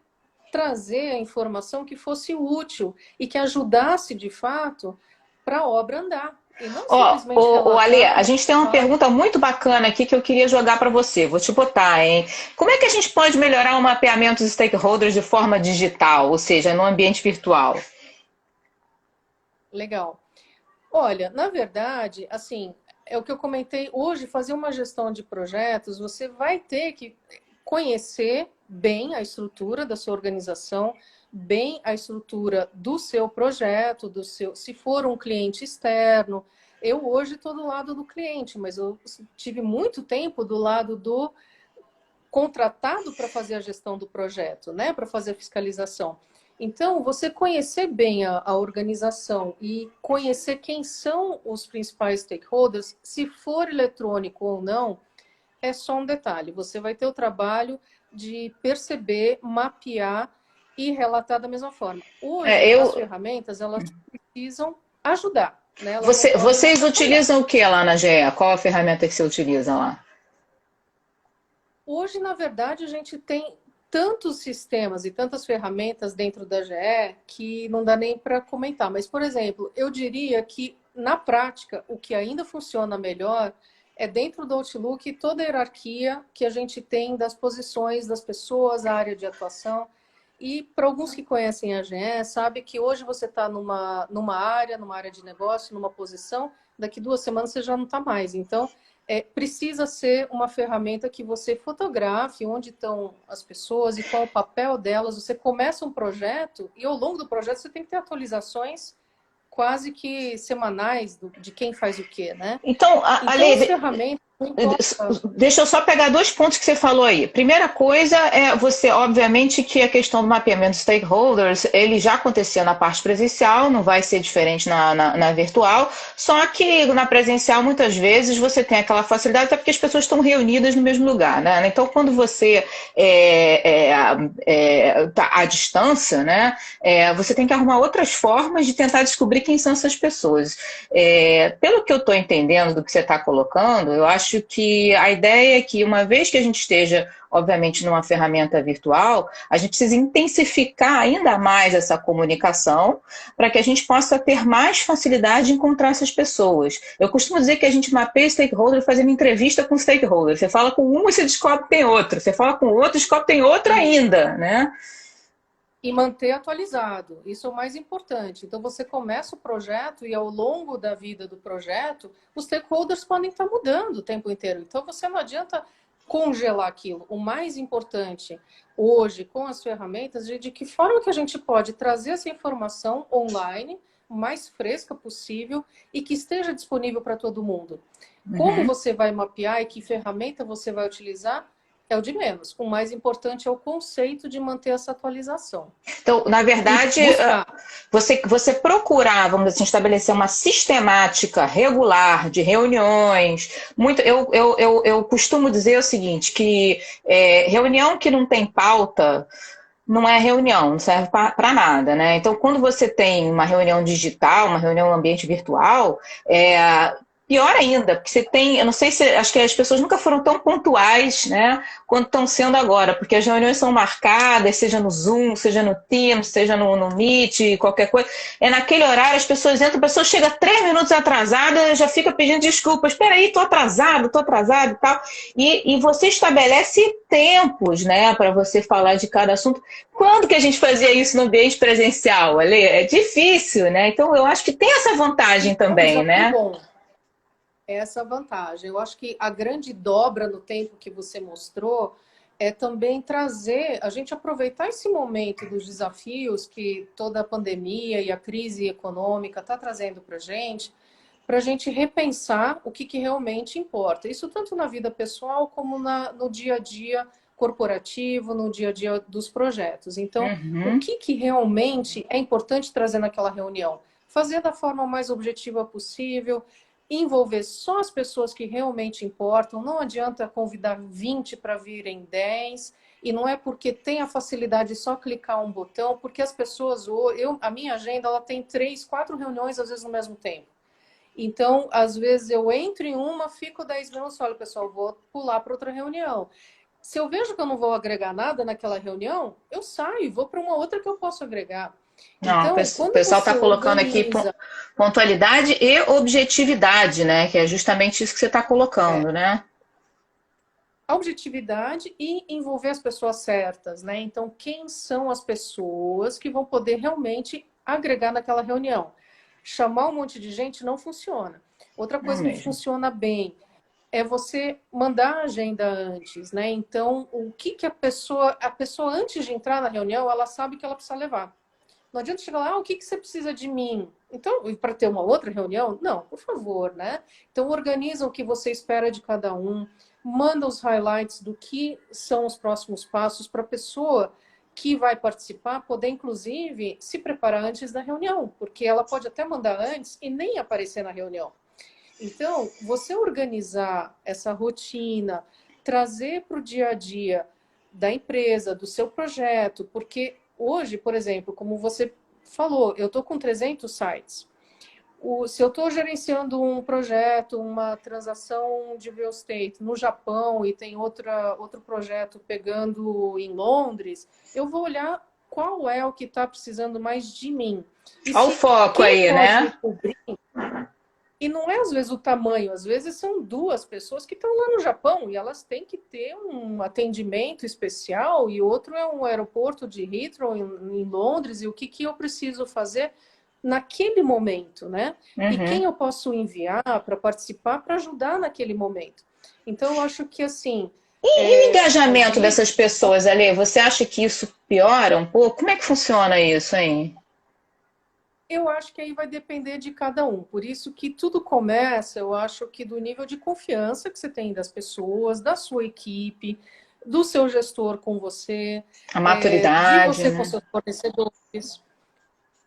trazer a informação que fosse útil e que ajudasse, de fato, para a obra andar. E não simplesmente Ale, a gente tem uma pergunta muito bacana aqui que eu queria jogar para você. Vou te botar, hein? Como é que a gente pode melhorar o mapeamento dos stakeholders de forma digital, ou seja, no ambiente virtual? Legal. Olha, na verdade, assim, é o que eu comentei hoje, fazer uma gestão de projetos, você vai ter que conhecer bem a estrutura da sua organização, bem a estrutura do seu projeto, se for um cliente externo. Eu hoje estou do lado do cliente, mas eu tive muito tempo do lado do contratado para fazer a gestão do projeto, né? Para fazer a fiscalização. Então, você conhecer bem a organização e conhecer quem são os principais stakeholders, se for eletrônico ou não, é só um detalhe. Você vai ter o trabalho de perceber, mapear e relatar da mesma forma. Hoje, as ferramentas, elas precisam ajudar. Né? Vocês utilizam o que lá na GE? Qual a ferramenta que você utiliza lá? Hoje, na verdade, a gente tem tantos sistemas e tantas ferramentas dentro da GE que não dá nem para comentar. Mas, por exemplo, eu diria que, na prática, o que ainda funciona melhor é dentro do Outlook toda a hierarquia que a gente tem das posições das pessoas, a área de atuação. E para alguns que conhecem a GE, sabe que hoje você está numa área de negócio, numa posição, daqui 2 semanas você já não está mais. Então, precisa ser uma ferramenta que você fotografe onde estão as pessoas e qual o papel delas. Você começa um projeto e ao longo do projeto você tem que ter atualizações quase que semanais de quem faz o quê, né? Então Ale, as ferramentas... Deixa eu só pegar 2 pontos que você falou aí. Primeira coisa é você, obviamente, que a questão do mapeamento de stakeholders, ele já acontecia na parte presencial, não vai ser diferente na virtual, só que na presencial, muitas vezes, você tem aquela facilidade, até porque as pessoas estão reunidas no mesmo lugar, né? Então, quando você tá à distância, né, você tem que arrumar outras formas de tentar descobrir quem são essas pessoas. Pelo que eu estou entendendo do que você está colocando, eu acho que a ideia é que, uma vez que a gente esteja, obviamente, numa ferramenta virtual, a gente precisa intensificar ainda mais essa comunicação para que a gente possa ter mais facilidade de encontrar essas pessoas. Eu costumo dizer que a gente mapeia stakeholder fazendo entrevista com stakeholder. Você fala com um e você descobre que tem outro. Você fala com outro e descobre que tem outro ainda, né? E manter atualizado, isso é o mais importante. Então, você começa o projeto e, ao longo da vida do projeto, os stakeholders podem estar mudando o tempo inteiro. Então, você não adianta congelar aquilo. O mais importante hoje, com as ferramentas, de que forma que a gente pode trazer essa informação online, o mais fresca possível e que esteja disponível para todo mundo. Como você vai mapear e que ferramenta você vai utilizar, é o de menos. O mais importante é o conceito de manter essa atualização. Então, na verdade, você procurar, vamos dizer assim, estabelecer uma sistemática regular de reuniões. Eu costumo dizer o seguinte, que reunião que não tem pauta não é reunião, não serve para nada, né? Então, quando você tem uma reunião digital, uma reunião no ambiente virtual, pior ainda, porque você tem, eu não sei se, acho que as pessoas nunca foram tão pontuais, né, quanto estão sendo agora, porque as reuniões são marcadas, seja no Zoom, seja no Teams, seja no Meet, qualquer coisa, naquele horário as pessoas entram, a pessoa chega 3 minutos atrasada, já fica pedindo desculpas, espera aí, tô atrasado e tal, e você estabelece tempos, né, para você falar de cada assunto. Quando que a gente fazia isso no ambiente presencial, Ale? É difícil, né? Então eu acho que tem essa vantagem E como também, já foi né? bom essa vantagem. Eu acho que a grande dobra no tempo que você mostrou é também trazer, a gente aproveitar esse momento dos desafios que toda a pandemia e a crise econômica está trazendo para a gente repensar o que realmente importa. Isso tanto na vida pessoal como no dia a dia corporativo, no dia a dia dos projetos. Então, o Uhum. que realmente é importante trazer naquela reunião? Fazer da forma mais objetiva possível, envolver só as pessoas que realmente importam. Não adianta convidar 20 para virem 10, e não é porque tem a facilidade de só clicar um botão, porque as pessoas, a minha agenda, ela tem 3, 4 reuniões às vezes no mesmo tempo. Então, às vezes eu entro em uma, fico 10 minutos, olha, pessoal, vou pular para outra reunião. Se eu vejo que eu não vou agregar nada naquela reunião, eu saio e vou para uma outra que eu posso agregar. Não, Então, o quando pessoal está você colocando aqui organiza pontualidade e objetividade, né? Que é justamente isso que você está colocando, né? a objetividade e envolver as pessoas certas, né? Então, quem são as pessoas que vão poder realmente agregar naquela reunião? Chamar um monte de gente não funciona. Outra Não coisa que mesmo. funciona bem é você mandar a agenda antes, né? Então, o que a pessoa antes de entrar na reunião, ela sabe que ela precisa levar. Não adianta chegar lá, o que você precisa de mim? Então, para ter uma outra reunião? Não, por favor, né? Então, organiza o que você espera de cada um, manda os highlights do que são os próximos passos para a pessoa que vai participar poder, inclusive, se preparar antes da reunião, porque ela pode até mandar antes e nem aparecer na reunião. Então, você organizar essa rotina, trazer para o dia a dia da empresa, do seu projeto, porque hoje, por exemplo, como você falou, eu estou com 300 sites. Se eu estou gerenciando um projeto, uma transação de real estate no Japão e tem outro projeto pegando em Londres, eu vou olhar qual é o que está precisando mais de mim. E Olha o se foco quem aí, pode me né? cobrir e não é às vezes o tamanho, às vezes são duas pessoas que estão lá no Japão e elas têm que ter um atendimento especial e outro é um aeroporto de Heathrow em Londres e o que eu preciso fazer naquele momento, né? E quem Uhum. eu posso enviar para participar para ajudar naquele momento. Então eu acho que assim, E o às engajamento vezes dessas pessoas, Ale? Você acha que isso piora um pouco? Como é que funciona isso, hein? eu acho que aí vai depender de cada um. Por isso que tudo começa, eu acho que do nível de confiança que você tem das pessoas, da sua equipe, do seu gestor com você, A de maturidade, você com né? seus fornecedores.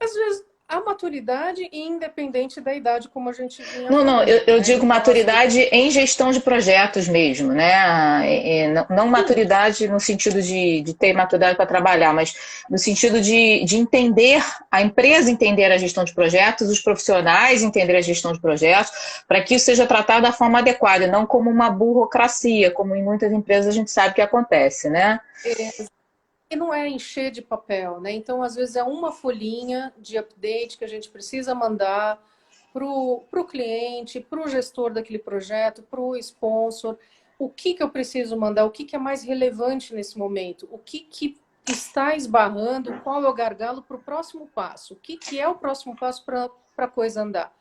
Às vezes, a maturidade independente da idade, como a gente vinha Não, não, falando, eu né? digo Então, às vezes, maturidade em gestão de projetos mesmo, né? Não sim, maturidade no sentido de ter maturidade para trabalhar, mas no sentido de entender, a empresa entender a gestão de projetos, os profissionais entender a gestão de projetos, para que isso seja tratado da forma adequada, e não como uma burocracia, como em muitas empresas a gente sabe que acontece, né? e não é encher de papel, né? Então, às vezes, é uma folhinha de update que a gente precisa mandar para o cliente, para o gestor daquele projeto, para o sponsor. O que eu preciso mandar? O que é mais relevante nesse momento? O que está esbarrando? Qual é o gargalo para o próximo passo? O que é o próximo passo para a coisa andar?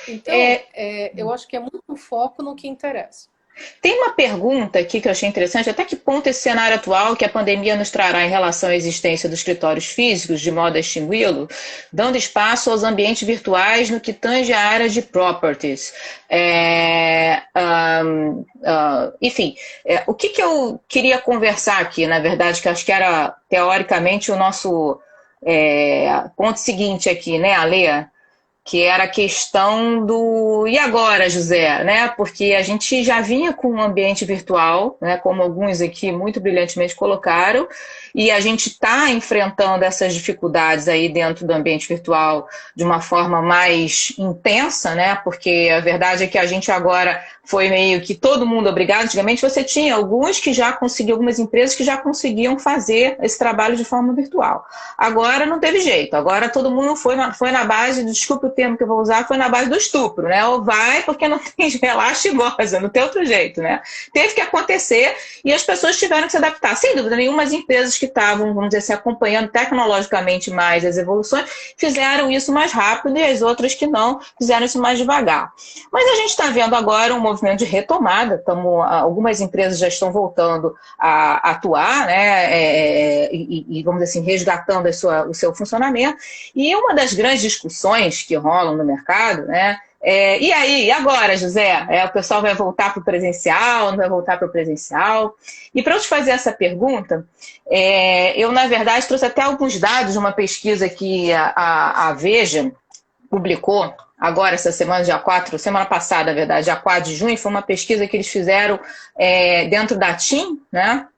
Então, É, eu acho que é muito foco no que interessa. Tem uma pergunta aqui que eu achei interessante: até que ponto esse cenário atual que a pandemia nos trará em relação à existência dos escritórios físicos, de modo a extingui-lo, dando espaço aos ambientes virtuais no que tange a área de properties? Enfim, o que eu queria conversar aqui, na verdade, que acho que era teoricamente o nosso ponto seguinte aqui, né, Alê? que era a questão do e agora, José, né? Porque a gente já vinha com um ambiente virtual, né? Como alguns aqui muito brilhantemente colocaram, e a gente está enfrentando essas dificuldades aí dentro do ambiente virtual de uma forma mais intensa, né? Porque a verdade é que a gente agora foi meio que todo mundo obrigado. Antigamente você tinha alguns que já conseguiam, algumas empresas que já conseguiam fazer esse trabalho de forma virtual. Agora não teve jeito, agora todo mundo foi na base, desculpe o termo que eu vou usar, foi na base do estupro, né? Ou vai porque não tem relaxa e goza, não tem outro jeito, né? Teve que acontecer e as pessoas tiveram que se adaptar. Sem dúvida nenhuma, as empresas que estavam, vamos dizer assim, acompanhando tecnologicamente mais as evoluções, fizeram isso mais rápido e as outras que não, fizeram isso mais devagar. Mas a gente está vendo agora um movimento de retomada, algumas empresas já estão voltando a atuar, né? E vamos dizer assim, resgatando o seu funcionamento. E uma das grandes discussões que rolam no mercado, né? E aí, e agora, José? O pessoal vai voltar para o presencial, não vai voltar para o presencial? E para eu te fazer essa pergunta, eu, na verdade, trouxe até alguns dados de uma pesquisa que a Veja publicou agora, essa semana, dia 4, semana passada, na verdade, dia 4 de junho, foi uma pesquisa que eles fizeram dentro da TIM, né?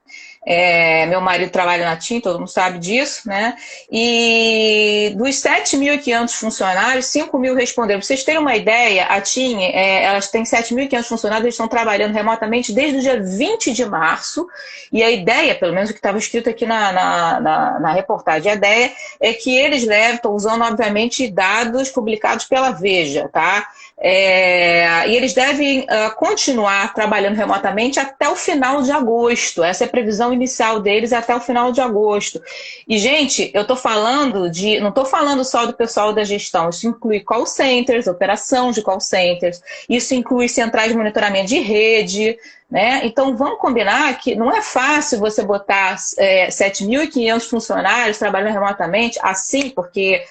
Meu marido trabalha na TIM, todo mundo sabe disso, né? E dos 7.500 funcionários, 5.000 responderam. Para vocês terem uma ideia, a TIM, elas têm 7.500 funcionários, eles estão trabalhando remotamente desde o dia 20 de março, e a ideia, pelo menos o que estava escrito aqui na reportagem, a ideia é que eles estão usando, obviamente, dados publicados pela Veja, tá? E eles devem continuar trabalhando remotamente até o final de agosto. Essa é a previsão inicial deles, até o final de agosto. E, gente, eu estou falando não estou falando só do pessoal da gestão, isso inclui call centers, operação de call centers, isso inclui centrais de monitoramento de rede, né? Então, vamos combinar que não é fácil você botar 7.500 funcionários trabalhando remotamente, assim, porque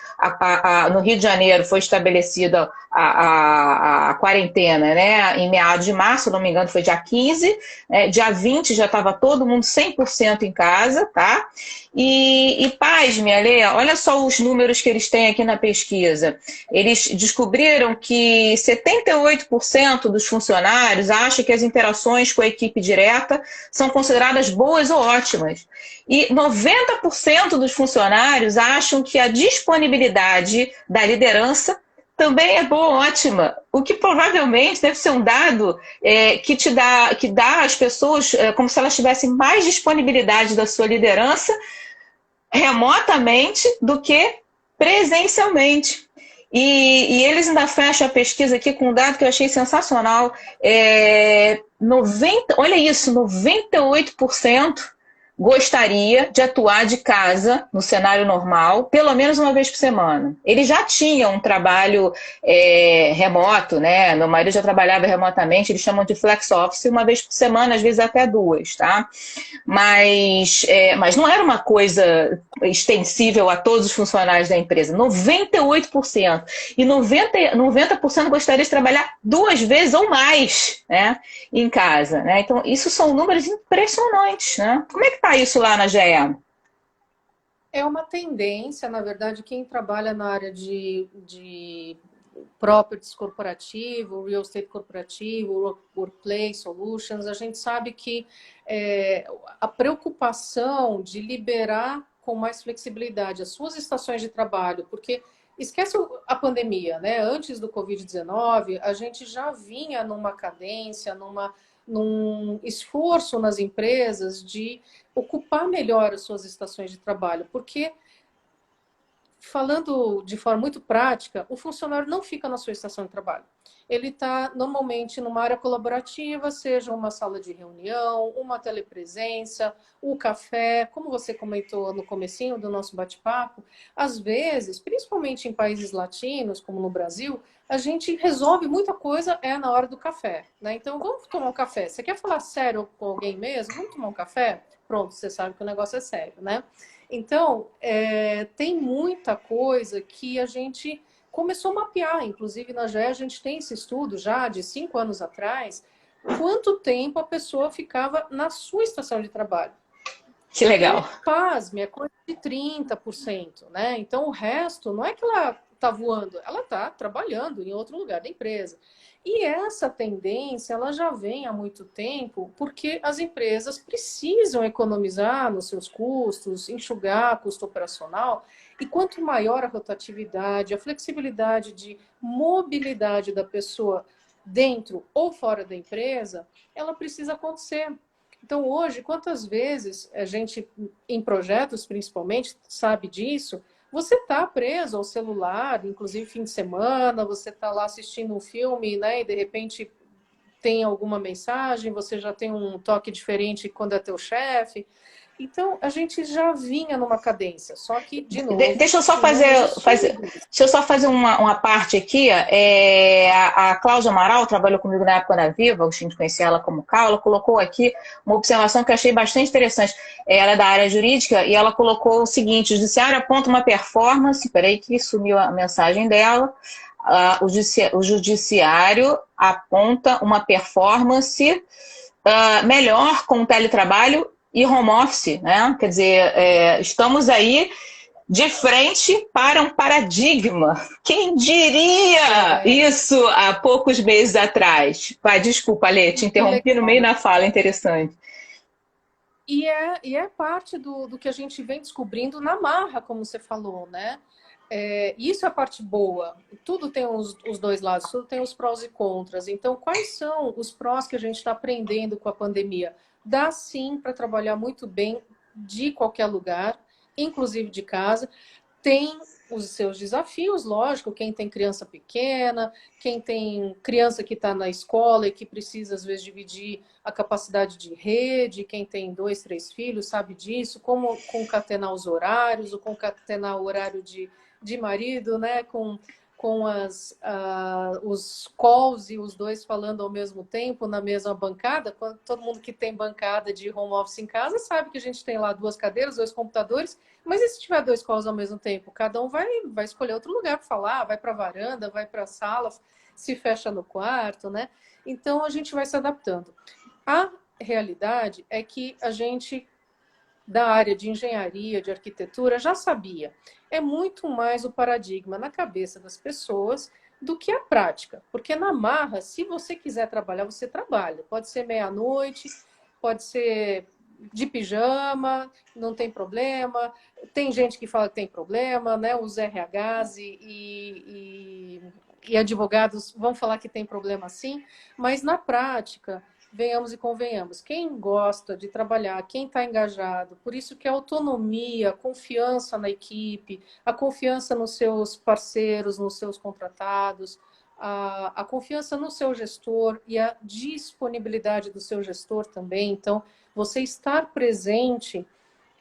no Rio de Janeiro foi estabelecida a quarentena, né? Em meados de março, se não me engano, foi dia 15, dia 20 já estava todo mundo 100% em casa, tá? E pasme, Ale, olha só os números que eles têm aqui na pesquisa. Eles descobriram que 78% dos funcionários acham que as interações com a equipe direta são consideradas boas ou ótimas. E 90% dos funcionários acham que a disponibilidade da liderança também é boa ou ótima, o que provavelmente deve ser um dado que dá às pessoas como se elas tivessem mais disponibilidade da sua liderança remotamente do que presencialmente. E eles ainda fecham a pesquisa aqui com um dado que eu achei sensacional. 98% gostaria de atuar de casa no cenário normal, pelo menos uma vez por semana. Ele já tinha um trabalho remoto, né? Meu marido já trabalhava remotamente, eles chamam de flex office, uma vez por semana, às vezes até duas, tá? Mas não era uma coisa extensível a todos os funcionários da empresa. 98%. E 90% gostaria de trabalhar 2 vezes ou mais, né, em casa, né? Então, isso são números impressionantes, né? Como é que está isso lá na GE? É uma tendência, na verdade, quem trabalha na área de properties corporativo, real estate corporativo, workplace solutions, a gente sabe que a preocupação de liberar com mais flexibilidade as suas estações de trabalho, porque esquece a pandemia, né? Antes do Covid-19, a gente já vinha numa cadência, num esforço nas empresas de ocupar melhor as suas estações de trabalho, porque, falando de forma muito prática, o funcionário não fica na sua estação de trabalho. Ele está normalmente numa área colaborativa, seja uma sala de reunião, uma telepresença, o café, como você comentou no comecinho do nosso bate-papo, às vezes, principalmente em países latinos, como no Brasil, a gente resolve muita coisa na hora do café, né? Então, vamos tomar um café. Você quer falar sério com alguém mesmo? Vamos tomar um café? Pronto, você sabe que o negócio é sério, né? Então, tem muita coisa que a gente começou a mapear. Inclusive, na GE, a gente tem esse estudo já de 5 anos atrás, quanto tempo a pessoa ficava na sua estação de trabalho. Que legal. E, pasme, é coisa de 30%, né? Então, o resto, não é que ela tá voando? Ela está trabalhando em outro lugar da empresa. E essa tendência, ela já vem há muito tempo, porque as empresas precisam economizar nos seus custos, enxugar custo operacional, e quanto maior a rotatividade, a flexibilidade de mobilidade da pessoa dentro ou fora da empresa, ela precisa acontecer. Então, hoje, quantas vezes a gente, em projetos principalmente, sabe disso, você está preso ao celular, inclusive fim de semana, você está lá assistindo um filme, né, e de repente tem alguma mensagem, você já tem um toque diferente quando é teu chefe. Então, a gente já vinha numa cadência, só que, de novo... Deixa eu só deixa eu só fazer uma parte aqui. A Cláudia Amaral trabalhou comigo na época da Viva, a gente conhecia ela como Cal, ela colocou aqui uma observação que eu achei bastante interessante. Ela é da área jurídica e ela colocou o seguinte: o judiciário aponta uma performance, peraí que sumiu a mensagem dela, o judiciário aponta uma performance melhor com o teletrabalho e home office, né? Quer dizer, estamos aí de frente para um paradigma. Quem diria isso há poucos meses atrás? Desculpa, Alê, te interrompi no meio da fala, interessante. E é parte do que a gente vem descobrindo na marra, como você falou, né? Isso é a parte boa. Tudo tem os dois lados, tudo tem os prós e contras. Então, quais são os prós que a gente está aprendendo com a pandemia? Dá sim para trabalhar muito bem de qualquer lugar, inclusive de casa. Tem os seus desafios, lógico, quem tem criança pequena, quem tem criança que está na escola e que precisa, às vezes, dividir a capacidade de rede, quem tem 2, 3 filhos sabe disso, como concatenar os horários, o concatenar o horário de marido, né, com os calls e os dois falando ao mesmo tempo na mesma bancada. Todo mundo que tem bancada de home office em casa sabe que a gente tem lá 2 cadeiras, 2 computadores, mas e se tiver 2 calls ao mesmo tempo? Cada um vai escolher outro lugar para falar, vai para a varanda, vai para a sala, se fecha no quarto, né? Então a gente vai se adaptando. A realidade é que a gente, da área de engenharia, de arquitetura, já sabia. É muito mais o paradigma na cabeça das pessoas do que a prática. Porque na marra, se você quiser trabalhar, você trabalha. Pode ser meia-noite, pode ser de pijama, não tem problema. Tem gente que fala que tem problema, né? Os RHs e advogados vão falar que tem problema sim, mas na prática, venhamos e convenhamos, quem gosta de trabalhar, quem está engajado, por isso que a autonomia, a confiança na equipe, a confiança nos seus parceiros, nos seus contratados, a confiança no seu gestor e a disponibilidade do seu gestor também. Então, você estar presente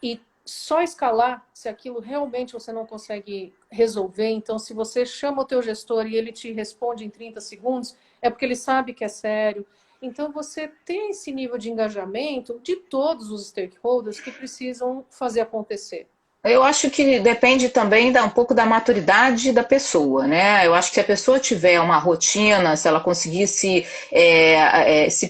e só escalar se aquilo realmente você não consegue resolver. Então, se você chama o teu gestor e ele te responde em 30 segundos, é porque ele sabe que é sério. Então, você tem esse nível de engajamento de todos os stakeholders que precisam fazer acontecer. Eu acho que depende também um pouco da maturidade da pessoa, né? Eu acho que se a pessoa tiver uma rotina, se ela conseguir se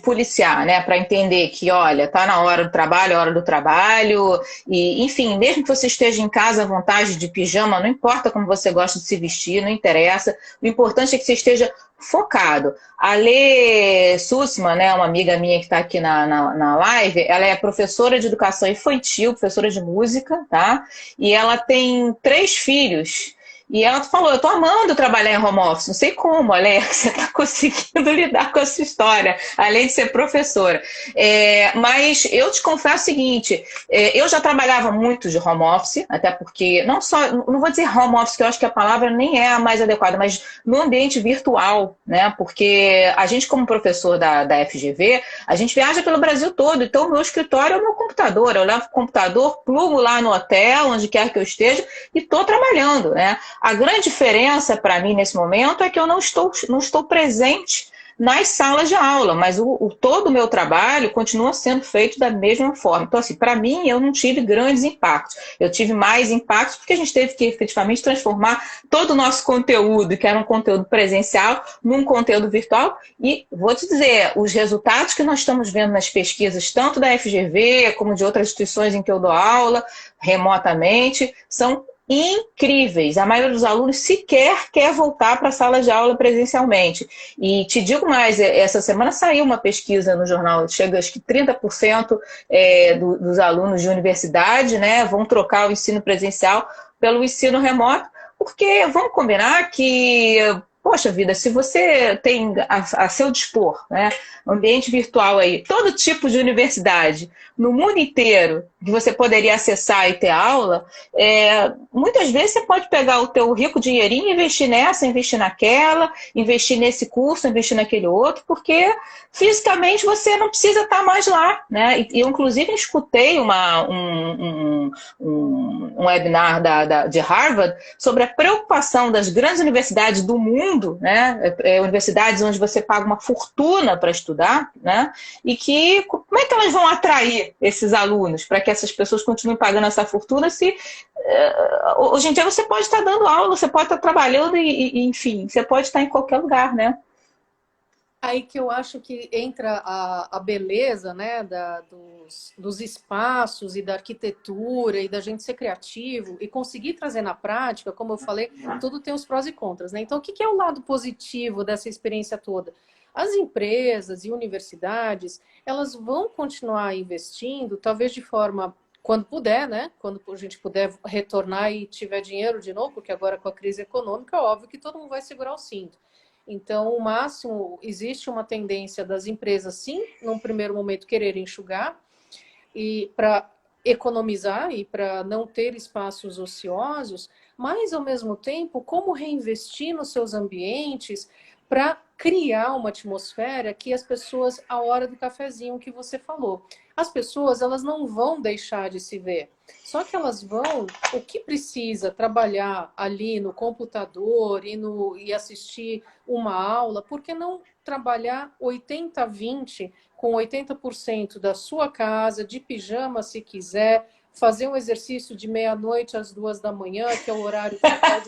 policiar, né? Para entender que, olha, tá na hora do trabalho, é hora do trabalho, e, enfim, mesmo que você esteja em casa à vontade de pijama, não importa como você gosta de se vestir, não interessa. O importante é que você esteja focado. A Lê Sussman, né, uma amiga minha que está aqui na live, ela é professora de educação infantil, professora de música, tá? E ela tem 3 filhos. E ela falou, eu tô amando trabalhar em home office, não sei como, Alex, você tá conseguindo lidar com essa história, além de ser professora. Mas eu te confesso o seguinte, eu já trabalhava muito de home office, até porque, não vou dizer home office, que eu acho que a palavra nem é a mais adequada, mas no ambiente virtual, né? Porque a gente, como professor da FGV, a gente viaja pelo Brasil todo, então o meu escritório é o meu computador, eu levo o computador, plugo lá no hotel, onde quer que eu esteja, e estou trabalhando, né? A grande diferença para mim nesse momento é que eu não estou presente nas salas de aula, mas todo o meu trabalho continua sendo feito da mesma forma. Então, assim, para mim, eu não tive grandes impactos. Eu tive mais impactos porque a gente teve que efetivamente transformar todo o nosso conteúdo, que era um conteúdo presencial, num conteúdo virtual. E vou te dizer, os resultados que nós estamos vendo nas pesquisas, tanto da FGV como de outras instituições em que eu dou aula remotamente, são incríveis. A maioria dos alunos sequer quer voltar para a sala de aula presencialmente. E te digo mais, essa semana saiu uma pesquisa no jornal, chega acho que 30% dos alunos de universidade, né, vão trocar o ensino presencial pelo ensino remoto, porque vamos combinar que, poxa vida, se você tem a seu dispor, né, ambiente virtual aí, todo tipo de universidade no mundo inteiro que você poderia acessar e ter aula, muitas vezes você pode pegar o teu rico dinheirinho e investir nessa, investir naquela, investir nesse curso, investir naquele outro, porque fisicamente você não precisa estar mais lá, né? E eu, inclusive, escutei um webinar de Harvard sobre a preocupação das grandes universidades do mundo, né? Universidades onde você paga uma fortuna para estudar, né? E que como é que elas vão atrair esses alunos para que essas pessoas continuem pagando essa fortuna se hoje em dia você pode estar dando aula, você pode estar trabalhando e enfim, você pode estar em qualquer lugar, né? Aí que eu acho que entra a beleza, né, dos espaços e da arquitetura e da gente ser criativo e conseguir trazer na prática, como eu falei, tudo tem os prós e contras, né? Então, o que é o lado positivo dessa experiência toda? As empresas e universidades, elas vão continuar investindo, talvez de forma, quando puder, né? Quando a gente puder retornar e tiver dinheiro de novo, porque agora com a crise econômica, é óbvio que todo mundo vai segurar o cinto. Então, o máximo, existe uma tendência das empresas, sim, num primeiro momento, querer enxugar e para economizar e para não ter espaços ociosos, mas, ao mesmo tempo, como reinvestir nos seus ambientes para criar uma atmosfera que as pessoas, a hora do cafezinho que você falou, as pessoas elas não vão deixar de se ver, só que elas vão, o que precisa trabalhar ali no computador e assistir uma aula, por que não trabalhar 80-20 com 80% da sua casa, de pijama se quiser, fazer um exercício de meia-noite às 2 da manhã, que é o horário que pode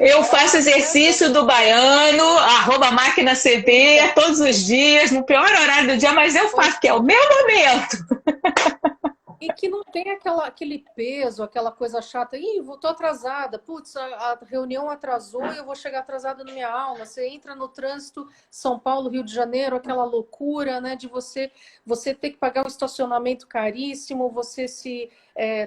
Eu faço exercício do baiano, @máquina-cb, todos os dias, no pior horário do dia, mas eu faço, que é o meu momento. E que não tem aquele peso, aquela coisa chata. Ih, tô atrasada. Putz, a reunião atrasou e eu vou chegar atrasada na minha aula. Você entra no trânsito São Paulo, Rio de Janeiro, aquela loucura, né, de você ter que pagar um estacionamento caríssimo, você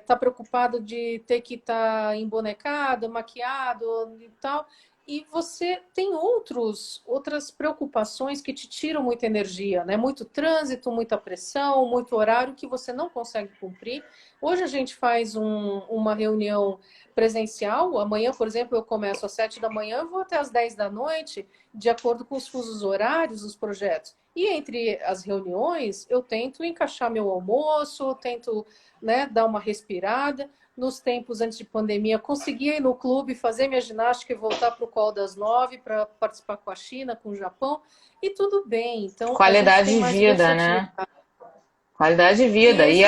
tá preocupado de ter que estar embonecado, maquiado e tal. E você tem outras preocupações que te tiram muita energia, né? Muito trânsito, muita pressão, muito horário que você não consegue cumprir. Hoje a gente faz uma reunião presencial. Amanhã, por exemplo, eu começo às 7 da manhã e vou até às 10 da noite, de acordo com os fusos horários dos projetos. E entre as reuniões, eu tento encaixar meu almoço, tento, né, dar uma respirada. Nos tempos antes de pandemia, conseguia ir no clube, fazer minha ginástica e voltar para o call das 9 para participar com a China, com o Japão, e tudo bem. Então, qualidade de vida, né? Qualidade de vida. E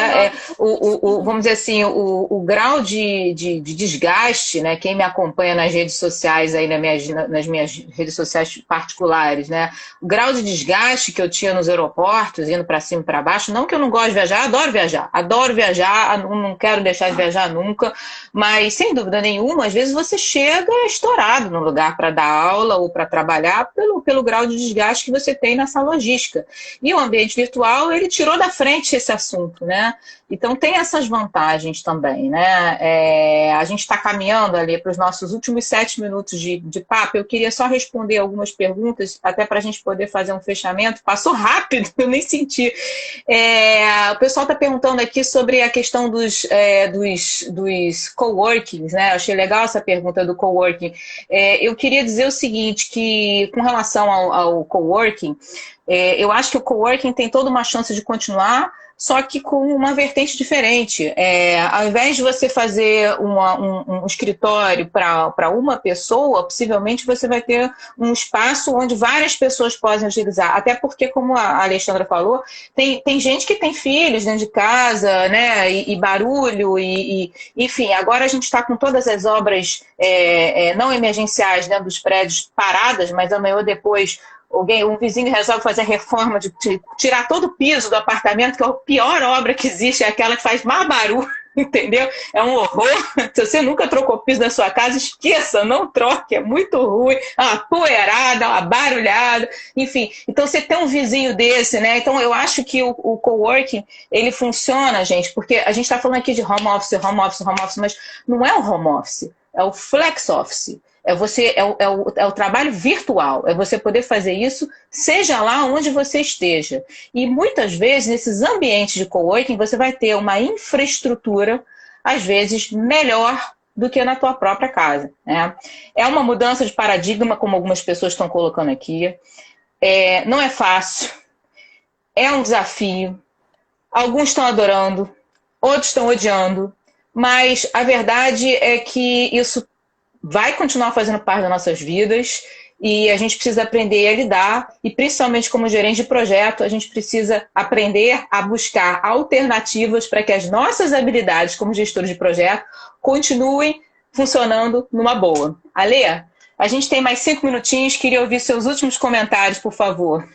vamos dizer assim, o grau de desgaste, né? Quem me acompanha nas redes sociais, aí nas minhas redes sociais particulares, né? O grau de desgaste que eu tinha nos aeroportos, indo para cima e para baixo, não que eu não gosto de viajar, adoro viajar, não quero deixar de viajar nunca, mas sem dúvida nenhuma, às vezes você chega estourado no lugar para dar aula ou para trabalhar pelo grau de desgaste que você tem nessa logística. E o ambiente virtual, ele tirou da frente esse assunto, né? Então tem essas vantagens também, né? A gente está caminhando ali para os nossos últimos 7 minutos de papo. Eu queria só responder algumas perguntas, até para a gente poder fazer um fechamento. Passou rápido, eu nem senti. O pessoal está perguntando aqui sobre a questão dos coworkings, né? Eu achei legal essa pergunta do coworking. Eu queria dizer o seguinte, que com relação ao coworking, eu acho que o coworking tem toda uma chance de continuar, só que com uma vertente diferente. Ao invés de você fazer um escritório para uma pessoa, possivelmente você vai ter um espaço onde várias pessoas podem utilizar. Até porque, como a Alexandra falou, tem gente que tem filhos dentro de casa, né? E barulho, enfim, agora a gente está com todas as obras não emergenciais dentro dos prédios paradas, mas amanhã ou depois um vizinho resolve fazer a reforma de tirar todo o piso do apartamento, que é a pior obra que existe, é aquela que faz mais barulho. entendeu? É um horror. Se você nunca trocou o piso da sua casa, esqueça, não troque, é muito ruim. Uma poeirada, uma barulhada, enfim. Então, você tem um vizinho desse, né? Então, eu acho que o coworking, ele funciona, gente, porque a gente está falando aqui de home office, home office, home office, mas não é o home office, é o flex office. É o trabalho virtual, é você poder fazer isso, seja lá onde você esteja. E muitas vezes, nesses ambientes de coworking, você vai ter uma infraestrutura, às vezes, melhor do que na tua própria casa, né? É uma mudança de paradigma, como algumas pessoas estão colocando aqui. Não é fácil, é um desafio. Alguns estão adorando, outros estão odiando, mas a verdade é que isso vai continuar fazendo parte das nossas vidas e a gente precisa aprender a lidar e principalmente como gerente de projeto, a gente precisa aprender a buscar alternativas para que as nossas habilidades como gestores de projeto continuem funcionando numa boa. Ale, a gente tem mais 5 minutinhos, queria ouvir seus últimos comentários, por favor.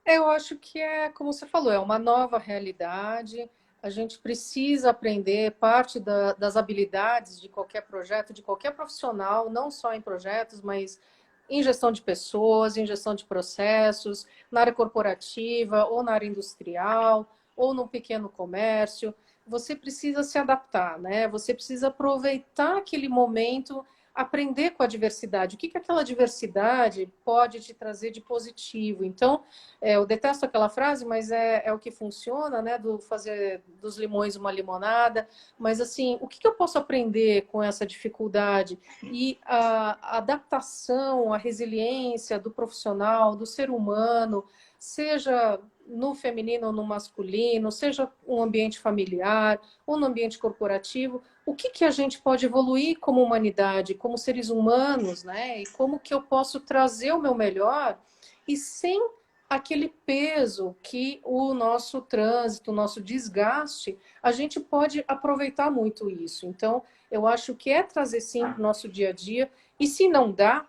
Eu acho que como você falou, é uma nova realidade. A gente precisa aprender parte das habilidades de qualquer projeto, de qualquer profissional, não só em projetos, mas em gestão de pessoas, em gestão de processos, na área corporativa, ou na área industrial, ou no pequeno comércio. Você precisa se adaptar, né? Você precisa aproveitar aquele momento, aprender com a diversidade. O que aquela diversidade pode te trazer de positivo? Então, eu detesto aquela frase, mas é o que funciona, né? Do fazer dos limões uma limonada. Mas, assim, o que eu posso aprender com essa dificuldade? E a adaptação, a resiliência do profissional, do ser humano, seja no feminino ou no masculino, seja um ambiente familiar ou no ambiente corporativo, o que a gente pode evoluir como humanidade, como seres humanos, né? E como que eu posso trazer o meu melhor e sem aquele peso que o nosso trânsito, o nosso desgaste, a gente pode aproveitar muito isso. Então, eu acho que trazer sim para o nosso dia a dia. E se não dá,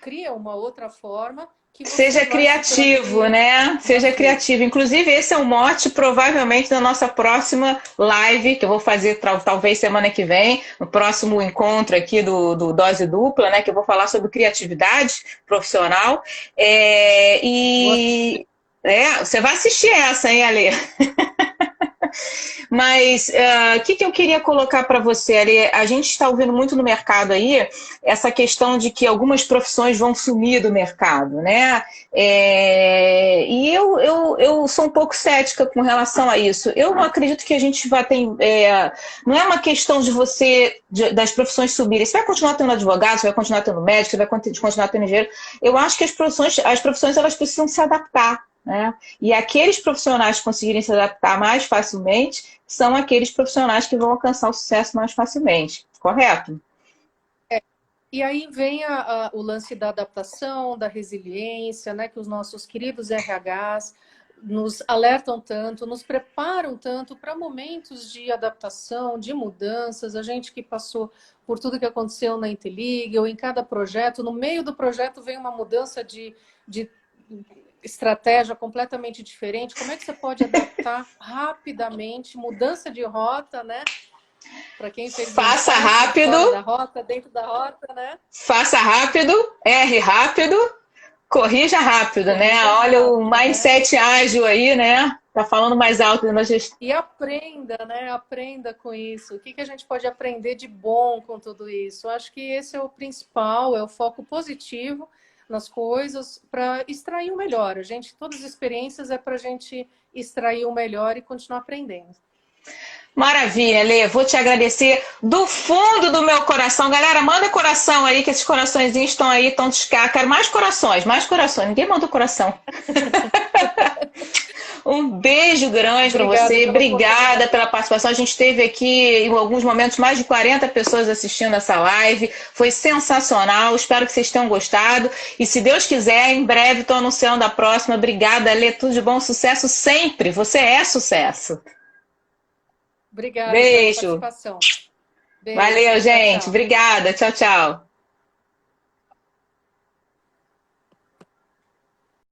cria uma outra forma que você seja criativo, né? Seja criativo. Inclusive, esse é o mote, provavelmente, da nossa próxima live, que eu vou fazer talvez semana que vem, no próximo encontro aqui do Dose Dupla, né? Que eu vou falar sobre criatividade profissional. Você vai assistir essa, hein, Ale? Mas o que eu queria colocar para você, Ale? A gente está ouvindo muito no mercado aí essa questão de que algumas profissões vão sumir do mercado, né? E eu sou um pouco cética com relação a isso. Eu não acredito que a gente vai ter... não é uma questão das profissões sumirem. Você vai continuar tendo advogado, você vai continuar tendo médico, você vai continuar tendo engenheiro. Eu acho que as profissões elas precisam se adaptar. Né? E aqueles profissionais que conseguirem se adaptar mais facilmente são aqueles profissionais que vão alcançar o sucesso mais facilmente, correto? E aí vem o lance da adaptação, da resiliência, né? Que os nossos queridos RHs nos alertam tanto, nos preparam tanto para momentos de adaptação, de mudanças. A gente que passou por tudo que aconteceu na Interlig ou em cada projeto, no meio do projeto vem uma mudança de estratégia completamente diferente. Como é que você pode adaptar rapidamente, mudança de rota, né? Para quem fez faça rápido, fora da rota, dentro da rota, né? Faça rápido, erre rápido, corrija rápido, né? Olha o mindset ágil aí, né? Tá falando mais alto na gestão. E aprenda, né? Aprenda com isso. O que a gente pode aprender de bom com tudo isso? Eu acho que esse é o principal, é o foco positivo nas coisas para extrair o melhor. Todas as experiências é para a gente extrair o melhor e continuar aprendendo. Maravilha, Lê. Vou te agradecer do fundo do meu coração. Galera, manda coração aí, que esses coraçõezinhos estão aí, estão descarga. Quero mais corações. Ninguém mandou coração. Um beijo grande para você. Obrigada pela participação. A gente teve aqui, em alguns momentos, mais de 40 pessoas assistindo essa live. Foi sensacional. Espero que vocês tenham gostado. E se Deus quiser, em breve estou anunciando a próxima. Obrigada, Lê. Tudo de bom. Sucesso sempre. Você é sucesso. Obrigada beijo. pela participação. Beijo. Valeu, gente. Tchau. Obrigada. Tchau, tchau.